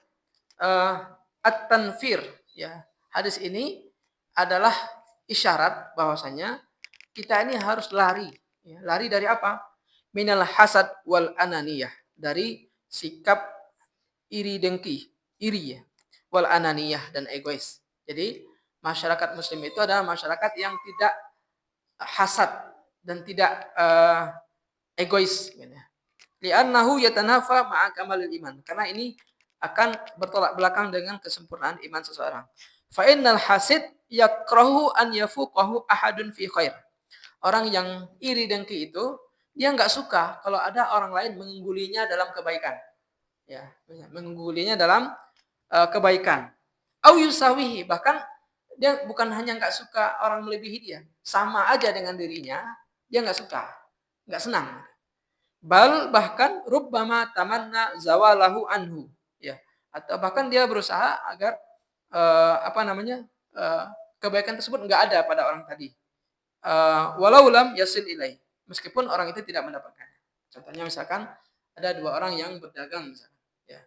at-tanfir. Ya, hadis ini adalah isyarat bahwasanya kita ini harus lari. Ya, lari dari apa? Minal hasad wal ananiyah, dari sikap iri ya, wal ananiyah dan egois. Jadi masyarakat muslim itu adalah masyarakat yang tidak hasad dan tidak egois. Li'annahu yatanafa ma'a kamalil iman, karena ini akan bertolak belakang dengan kesempurnaan iman seseorang. Fa innal hasid yakrahu an yafuqahu ahadun fi khair. Orang yang iri dengki itu dia nggak suka kalau ada orang lain mengunggulinya dalam kebaikan. Ya, mengunggulinya dalam kebaikan. Au yusawihi, bahkan dia bukan hanya nggak suka orang melebihi dia, sama aja dengan dirinya, dia nggak suka, nggak senang. Bal bahkan rubbama tamanna zawalahu anhu, ya. Atau bahkan dia berusaha agar kebaikan tersebut nggak ada pada orang tadi. Walau lam yasil ilai, meskipun orang itu tidak mendapatkannya. Contohnya misalkan ada dua orang yang berdagang misalkan, ya.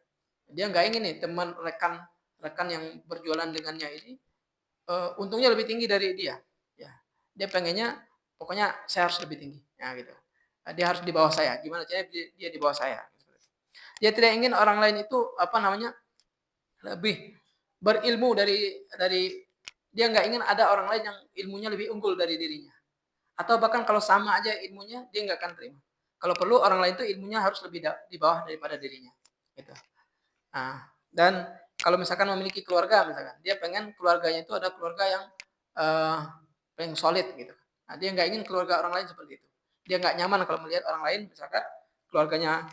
Dia nggak ingin nih teman rekan yang berjualan dengannya ini untungnya lebih tinggi dari dia, ya. Dia pengennya pokoknya saya harus lebih tinggi, ya gitu. Dia harus di bawah saya. Gimana caranya dia di bawah saya? Dia tidak ingin orang lain itu lebih berilmu dari dia nggak ingin ada orang lain yang ilmunya lebih unggul dari dirinya. Atau bahkan kalau sama aja ilmunya, dia nggak akan terima. Kalau perlu orang lain itu ilmunya harus lebih di bawah daripada dirinya. Gitu. Nah, dan kalau misalkan memiliki keluarga misalkan, dia pengen keluarganya itu ada keluarga yang, yang solid gitu. Nah, dia nggak ingin keluarga orang lain seperti itu. Dia nggak nyaman kalau melihat orang lain misalkan keluarganya,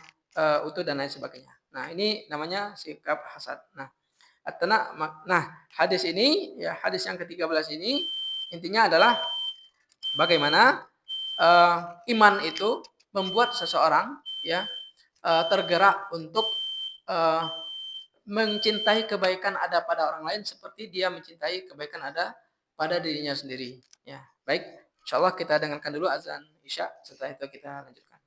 utuh dan lain sebagainya. Nah, ini namanya sikap hasad. Nah, hadis ini, ya hadis yang ke-13 ini intinya adalah bagaimana, iman itu membuat seseorang ya, tergerak untuk, eee, mencintai kebaikan ada pada orang lain seperti dia mencintai kebaikan ada pada dirinya sendiri, ya. Baik, insyaallah kita dengarkan dulu azan Isya, setelah itu kita lanjutkan.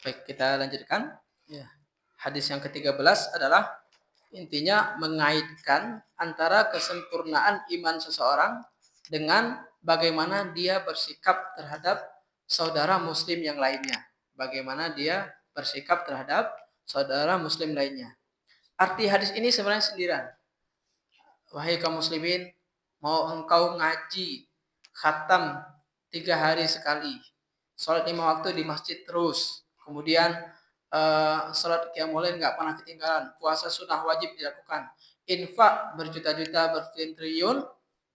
Baik, kita lanjutkan. Ya. Hadis yang ke-13 adalah intinya mengaitkan antara kesempurnaan iman seseorang dengan bagaimana dia bersikap terhadap saudara muslim yang lainnya. Bagaimana dia bersikap terhadap saudara muslim lainnya. Arti hadis ini sebenarnya sindiran. Wahai kaum muslimin, mau engkau ngaji khatam 3 hari sekali, sholat 5 waktu di masjid terus, kemudian sholat qiyamul lail nggak pernah ketinggalan, puasa sunnah wajib dilakukan, infak berjuta-juta bertriliun,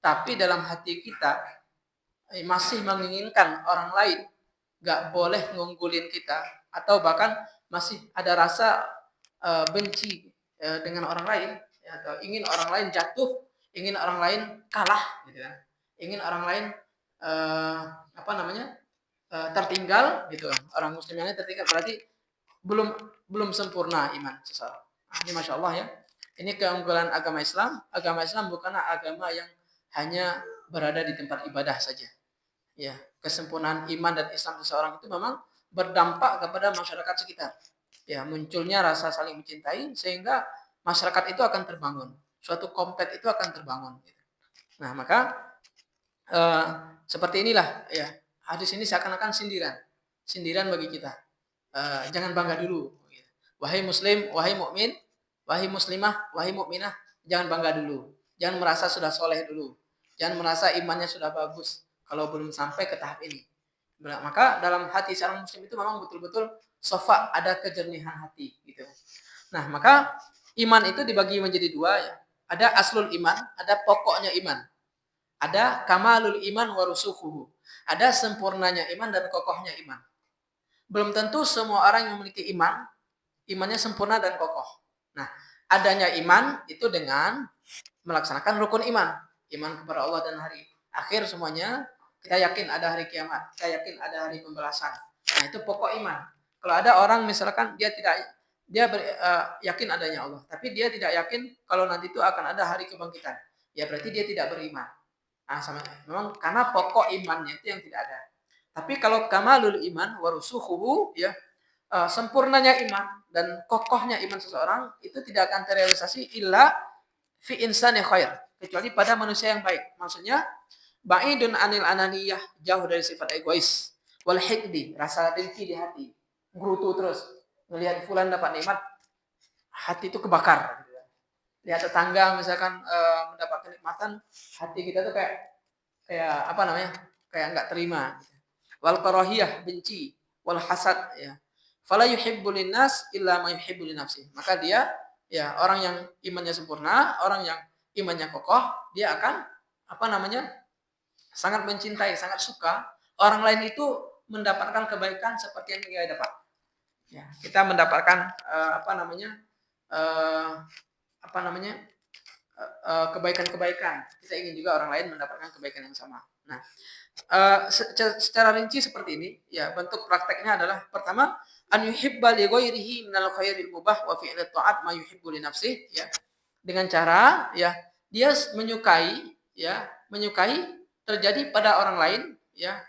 tapi dalam hati kita masih menginginkan orang lain nggak boleh ngunggulin kita, atau bahkan masih ada rasa benci dengan orang lain, atau ingin orang lain jatuh, ingin orang lain kalah, gitu kan? Ingin orang lain tertinggal, gitu. Orang muslim yang lain tertinggal berarti belum sempurna iman seseorang. Nah, ini masya Allah ya. Ini keunggulan agama Islam. Agama Islam bukanlah agama yang hanya berada di tempat ibadah saja. ya, kesempurnaan iman dan Islam seseorang itu memang berdampak kepada masyarakat sekitar. Ya, munculnya rasa saling mencintai sehingga masyarakat itu akan terbangun. Suatu komplek itu akan terbangun. Nah, maka eh, seperti inilah ya. Hadis ini seakan-akan sindiran. Sindiran bagi kita. Jangan bangga dulu. Wahai muslim, wahai mukmin, wahai muslimah, wahai mukminah, jangan bangga dulu. Jangan merasa sudah soleh dulu. Jangan merasa imannya sudah bagus kalau belum sampai ke tahap ini. Maka dalam hati seorang muslim itu memang betul-betul sofa, ada kejernihan hati gitu. Nah, maka iman itu dibagi menjadi dua ya. Ada aslul iman, ada pokoknya iman. Ada kamalul iman warusukuhu. Ada sempurnanya iman dan kokohnya iman. Belum tentu semua orang yang memiliki iman, imannya sempurna dan kokoh. Nah, adanya iman itu dengan melaksanakan rukun iman. Iman kepada Allah dan hari akhir semuanya. Kita yakin ada hari kiamat. Kita yakin ada hari pembalasan. Nah, itu pokok iman. Kalau ada orang misalkan yakin adanya Allah, tapi dia tidak yakin kalau nanti itu akan ada hari kebangkitan. Ya berarti dia tidak beriman. Nah, sama memang karena pokok imannya itu yang tidak ada. Tapi kalau kamalul iman warusuhuhu ya, sempurnanya iman dan kokohnya iman seseorang itu tidak akan terrealisasi illa fi insani khair, kecuali pada manusia yang baik. Maksudnya ba'idun anil ananiyah, jauh dari sifat egois, wal hikdi, rasa dengki di hati, gerutu terus melihat fulan dapat nikmat, hati itu kebakar. Lihat tetangga misalkan mendapat kenikmatan, hati kita tuh kayak apa namanya, kayak nggak terima. Wal karahiyah, benci, wal hasad ya. Fala yuhibbu linnas illa ma yuhibbu li nafsi. Maka dia ya orang yang imannya sempurna, orang yang imannya kokoh, dia akan apa namanya? Sangat mencintai, sangat suka orang lain itu mendapatkan kebaikan seperti yang dia dapat. Ya, kita mendapatkan apa namanya? Kebaikan-kebaikan. Kita ingin juga orang lain mendapatkan kebaikan yang sama. Nah, secara rinci seperti ini, ya bentuk prakteknya adalah pertama an yuhibba li ghairihi minal khairil mubah wa fi'li ta'at ma yuhibbu li nafsihi ya. Dengan cara ya dia menyukai terjadi pada orang lain ya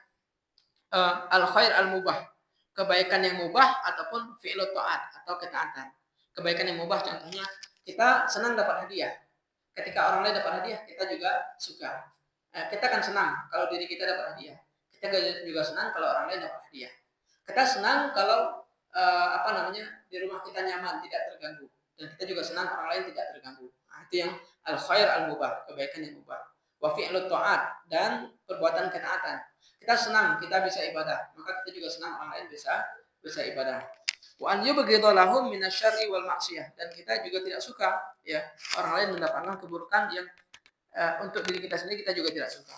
al khair al mubah, kebaikan yang mubah ataupun fi'lu ta'at atau ketaatan. Kebaikan yang mubah contohnya kita senang dapat hadiah. Ketika orang lain dapat hadiah, kita juga suka. Kita kan senang kalau diri kita dapat hadiah. Kita juga senang kalau orang lain dapat hadiah. Kita senang kalau di rumah kita nyaman, tidak terganggu. Dan kita juga senang orang lain tidak terganggu. Nah, itu yang al khair al mubah, kebaikan yang mubah. Wa fi'lut ta'at, dan perbuatan ketaatan. Kita senang kita bisa ibadah, maka kita juga senang orang lain bisa ibadah. Wa an yubghidha lahum minasyarri wal maksiyah, dan kita juga tidak suka ya orang lain mendapatkan keburukan yang untuk diri kita sendiri kita juga tidak suka.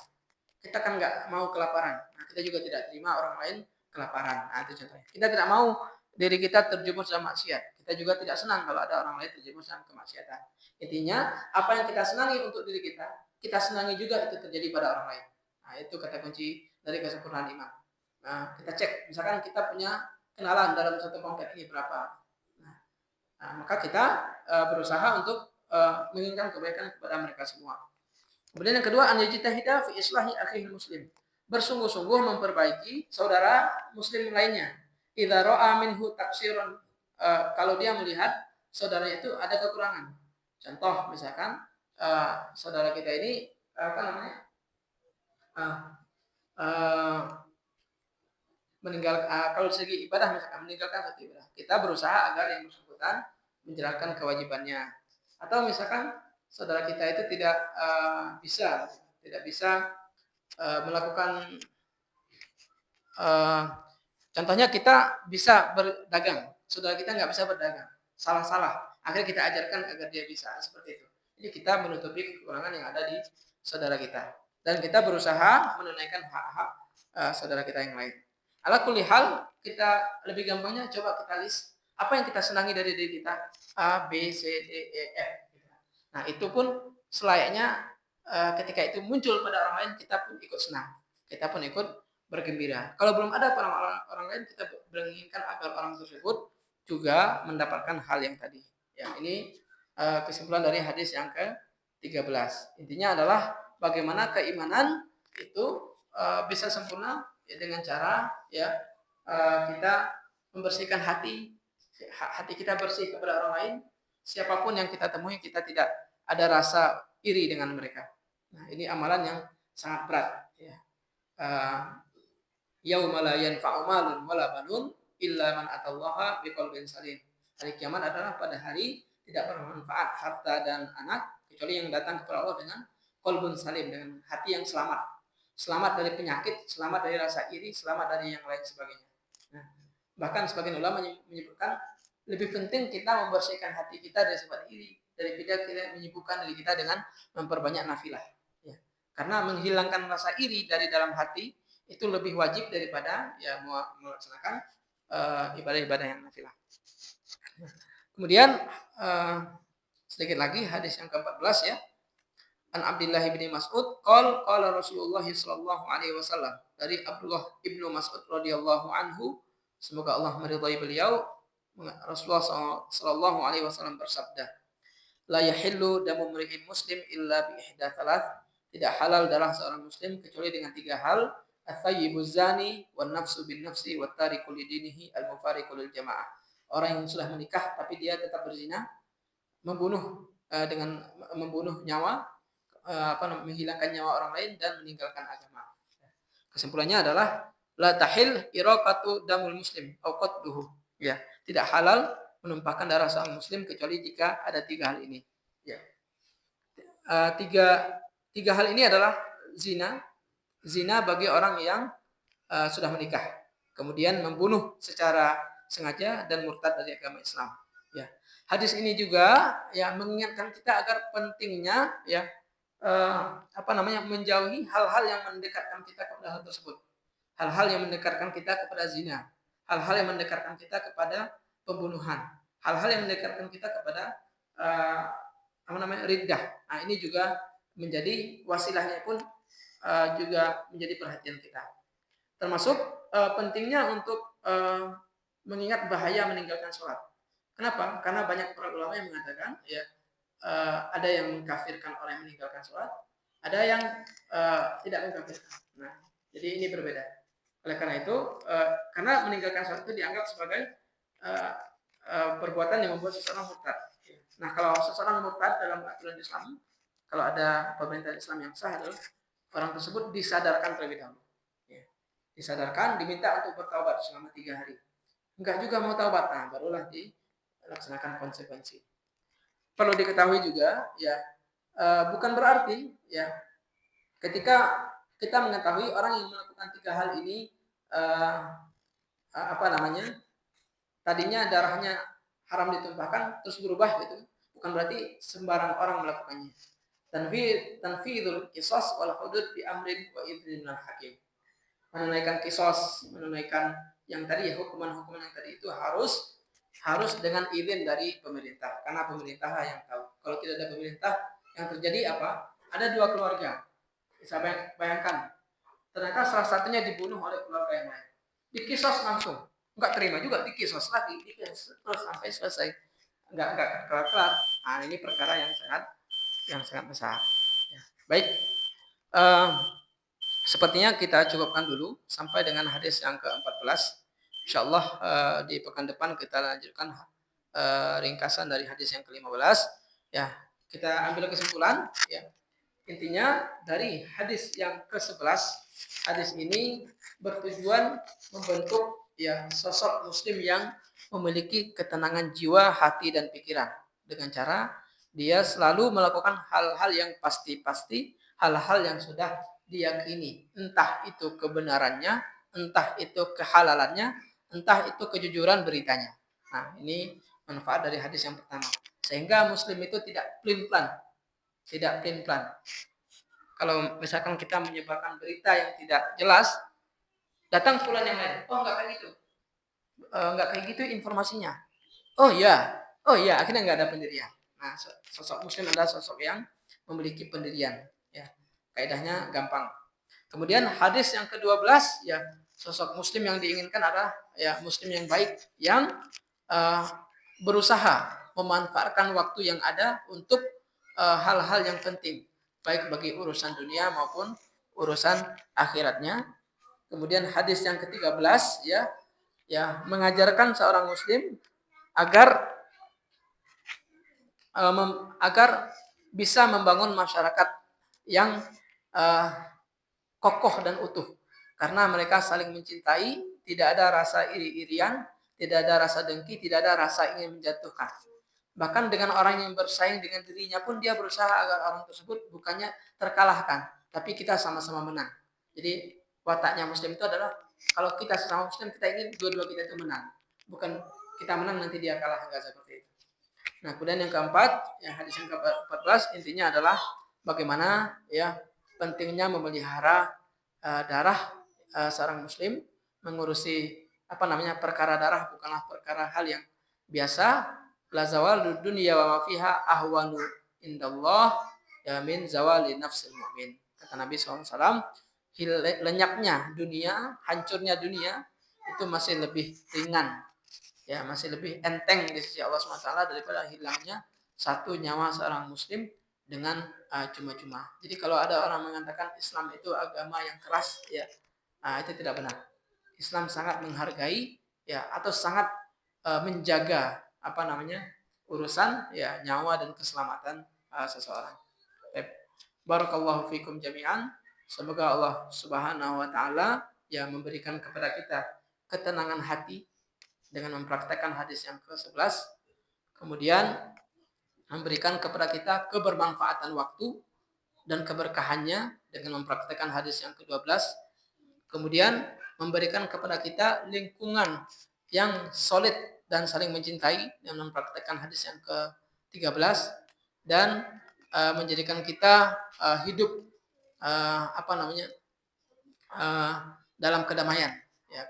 Kita kan nggak mau kelaparan, nah, kita juga tidak terima orang lain kelaparan. Nah, itu contohnya. Kita tidak mau diri kita terjerumus dalam maksiat. Kita juga tidak senang kalau ada orang lain terjerumus dalam kemaksiatan. Intinya apa yang kita senangi untuk diri kita senangi juga itu terjadi pada orang lain. Nah, itu kata kunci dari kesempurnaan iman. Nah, kita cek, misalkan kita punya kenalan dalam satu komplek ini berapa. Nah, maka kita berusaha untuk menginginkan kebaikan kepada mereka semua. Kemudian yang kedua, an yajtahida fi islahi akhihi muslim. Bersungguh-sungguh memperbaiki saudara muslim lainnya. Idza ra'a minhu taqsirun, kalau dia melihat saudara itu ada kekurangan. Contoh misalkan saudara kita ini apa namanya? Kalau segi ibadah misalkan meninggalkan satu ibadah, kita berusaha agar yang bersangkutan menjalankan kewajibannya. Atau misalkan saudara kita itu tidak bisa melakukan contohnya kita bisa berdagang, saudara kita nggak bisa berdagang, salah, akhirnya kita ajarkan agar dia bisa, seperti itu. Jadi kita menutupi kekurangan yang ada di saudara kita dan kita berusaha menunaikan hak-hak saudara kita yang lain. Ala kulli hal, kita lebih gampangnya coba kita list apa yang kita senangi dari diri kita, A, B, C, D, E, F. Nah, itu pun selayaknya ketika itu muncul pada orang lain, kita pun ikut senang, kita pun ikut bergembira. Kalau belum ada orang lain, kita menginginkan agar orang tersebut juga mendapatkan hal yang tadi. Ya, ini kesimpulan dari hadis yang ke-13. Intinya adalah bagaimana keimanan itu bisa sempurna ya dengan cara ya kita membersihkan hati kita bersih kepada orang lain, siapapun yang kita temui kita tidak ada rasa iri dengan mereka. Nah, ini amalan yang sangat berat ya. Yauma la yanfa'u malun wala banun illa man atallaha biqalbin salim. Hari kiamat adalah pada hari tidak bermanfaat harta dan anak kecuali yang datang kepada Allah dengan qalbun salim, dengan hati yang selamat. Selamat dari penyakit, selamat dari rasa iri, selamat dari yang lain sebagainya. Nah, bahkan sebagian ulama menyebutkan lebih penting kita membersihkan hati kita dari sifat iri daripada kita menyibukkan diri kita dengan memperbanyak nafilah. Ya. Karena menghilangkan rasa iri dari dalam hati itu lebih wajib daripada ya melaksanakan ibadah-ibadah yang nafilah. Kemudian sedikit lagi hadis yang ke-14 ya. An Abdullah bin Mas'ud qala Rasulullah sallallahu alaihi wasallam, dari Abdullah ibnu Mas'ud radhiyallahu anhu, semoga Allah meridai beliau, Rasulullah sallallahu alaihi wasallam bersabda, la yahillu damu mri'in muslim illa bi ihda thalath, tidak halal darah seorang muslim kecuali dengan 3 hal, at-thayyibuz zani wan nafsu bin nafsi wat tariku lidinihi al mufariqu lil jamaah. Orang yang sudah menikah tapi dia tetap berzina, dengan membunuh nyawa, menghilangkan nyawa orang lain dan meninggalkan agama. Kesimpulannya adalah la tahil iraqatu damul muslim au qatduhu. Ya, tidak halal menumpahkan darah seorang muslim kecuali jika ada 3 hal ini. Ya. Tiga hal ini adalah zina bagi orang yang sudah menikah, kemudian membunuh secara sengaja dan murtad dari agama Islam. Ya. Hadis ini juga ya mengingatkan kita agar pentingnya ya menjauhi hal-hal yang mendekatkan kita kepada hal tersebut. Hal-hal yang mendekatkan kita kepada zina, hal-hal yang mendekatkan kita kepada pembunuhan, hal-hal yang mendekatkan kita kepada riddah. Nah, ini juga menjadi wasilahnya pun juga menjadi perhatian kita. Termasuk pentingnya untuk mengingat bahaya meninggalkan sholat. Kenapa? Karena banyak para ulama yang mengatakan ya ada yang mengkafirkan orang yang meninggalkan sholat, ada yang tidak mengkafirkan. Nah, jadi ini berbeda. Oleh karena itu, karena meninggalkan sholat itu dianggap sebagai perbuatan yang membuat seseorang murtad. Nah, kalau seseorang murtad dalam aturan Islam, kalau ada pemerintahan Islam yang sah, adalah orang tersebut disadarkan terlebih dahulu. Ya. Disadarkan, diminta untuk bertaubat selama 3 hari. Enggak juga mau taubat, nah barulah dilaksanakan konsekuensi. Perlu diketahui juga, ya bukan berarti ya ketika kita mengetahui orang yang melakukan 3 hal ini tadinya darahnya haram ditumpahkan terus berubah gitu, bukan berarti sembarang orang melakukannya. Tanfidul qisas wal hudud bi amrin wa idrin minal hakim. Menunaikan qisas, menunaikan yang tadi ya hukuman-hukuman yang tadi itu harus dengan izin dari pemerintah, karena pemerintah yang tahu. Kalau tidak ada pemerintah, yang terjadi apa? Ada 2 keluarga. Bisa bayangkan, ternyata salah satunya dibunuh oleh keluarga yang lain. Dikisos langsung, enggak terima juga, dikisos lagi, terus sampai selesai, enggak kelar. Nah, ini perkara yang sangat besar. Ya. Baik, sepertinya kita cukupkan dulu sampai dengan hadis yang ke-14. Insyaallah di pekan depan kita lanjutkan ringkasan dari hadis yang ke-15. Ya, kita ambil kesimpulan ya. Intinya dari hadis yang ke-11, hadis ini bertujuan membentuk ya sosok muslim yang memiliki ketenangan jiwa, hati dan pikiran dengan cara dia selalu melakukan hal-hal yang pasti-pasti, hal-hal yang sudah diyakini, entah itu kebenarannya, entah itu kehalalannya, entah itu kejujuran beritanya. Nah, ini manfaat dari hadis yang pertama. Sehingga muslim itu tidak pelin-pelan. Kalau misalkan kita menyebarkan berita yang tidak jelas, datang fulan yang lain. Oh, enggak kayak gitu. Enggak kayak gitu informasinya. Oh iya, akhirnya enggak ada pendirian. Nah, sosok muslim adalah sosok yang memiliki pendirian. Ya, kaidahnya gampang. Kemudian hadis yang ke-12 ya, sosok muslim yang diinginkan adalah ya muslim yang baik, yang berusaha memanfaatkan waktu yang ada untuk hal-hal yang penting, baik bagi urusan dunia maupun urusan akhiratnya. Kemudian hadis yang ke-13 mengajarkan seorang muslim agar agar bisa membangun masyarakat yang kokoh dan utuh. Karena mereka saling mencintai, tidak ada rasa iri-irian, tidak ada rasa dengki, tidak ada rasa ingin menjatuhkan. Bahkan dengan orang yang bersaing dengan dirinya pun dia berusaha agar orang tersebut bukannya terkalahkan, tapi kita sama-sama menang. Jadi wataknya muslim itu adalah kalau kita sesama muslim kita ingin dua-dua kita itu menang. Bukan kita menang nanti dia kalah, enggak seperti itu. Nah, kemudian yang keempat, hadis yang ke-14 intinya adalah bagaimana pentingnya memelihara darah seorang muslim, mengurusi perkara darah bukanlah perkara hal yang biasa. La zawal dunya wa ma fiha ahwanu indallah min zawali nafsil mu'min. Kata Nabi SAW, lenyapnya dunia, hancurnya dunia itu masih lebih ringan, masih lebih enteng di sisi Allah SWT daripada hilangnya satu nyawa seorang muslim dengan cuma-cuma. Jadi kalau ada orang mengatakan Islam itu agama yang keras, itu tidak benar. Islam sangat menghargai atau sangat menjaga urusan nyawa dan keselamatan seseorang. Barakallahu fikum jami'an. Semoga Allah Subhanahu wa taala memberikan kepada kita ketenangan hati dengan mempraktekkan hadis yang ke-11. Kemudian memberikan kepada kita kebermanfaatan waktu dan keberkahannya dengan mempraktekkan hadis yang ke-12. Kemudian memberikan kepada kita lingkungan yang solid dan saling mencintai dengan mempraktekkan hadis yang ke-13 dan menjadikan kita hidup dalam kedamaian,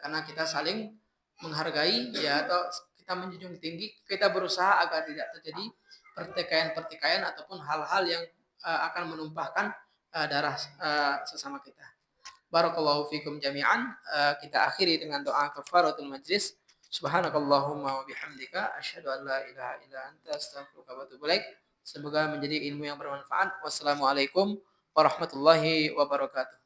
karena kita saling menghargai atau kita menjunjung tinggi, kita berusaha agar tidak terjadi pertikaian-pertikaian ataupun hal-hal yang akan menumpahkan darah sesama kita. Barakallahu fikum jami'an. Kita akhiri dengan doa kafaratul majlis. Subhanakallahumma wa bihamdika asyhadu an la ilaha illa anta astaghfiruka wa atubu ilaik. Semoga menjadi ilmu yang bermanfaat. Wassalamualaikum warahmatullahi wabarakatuh.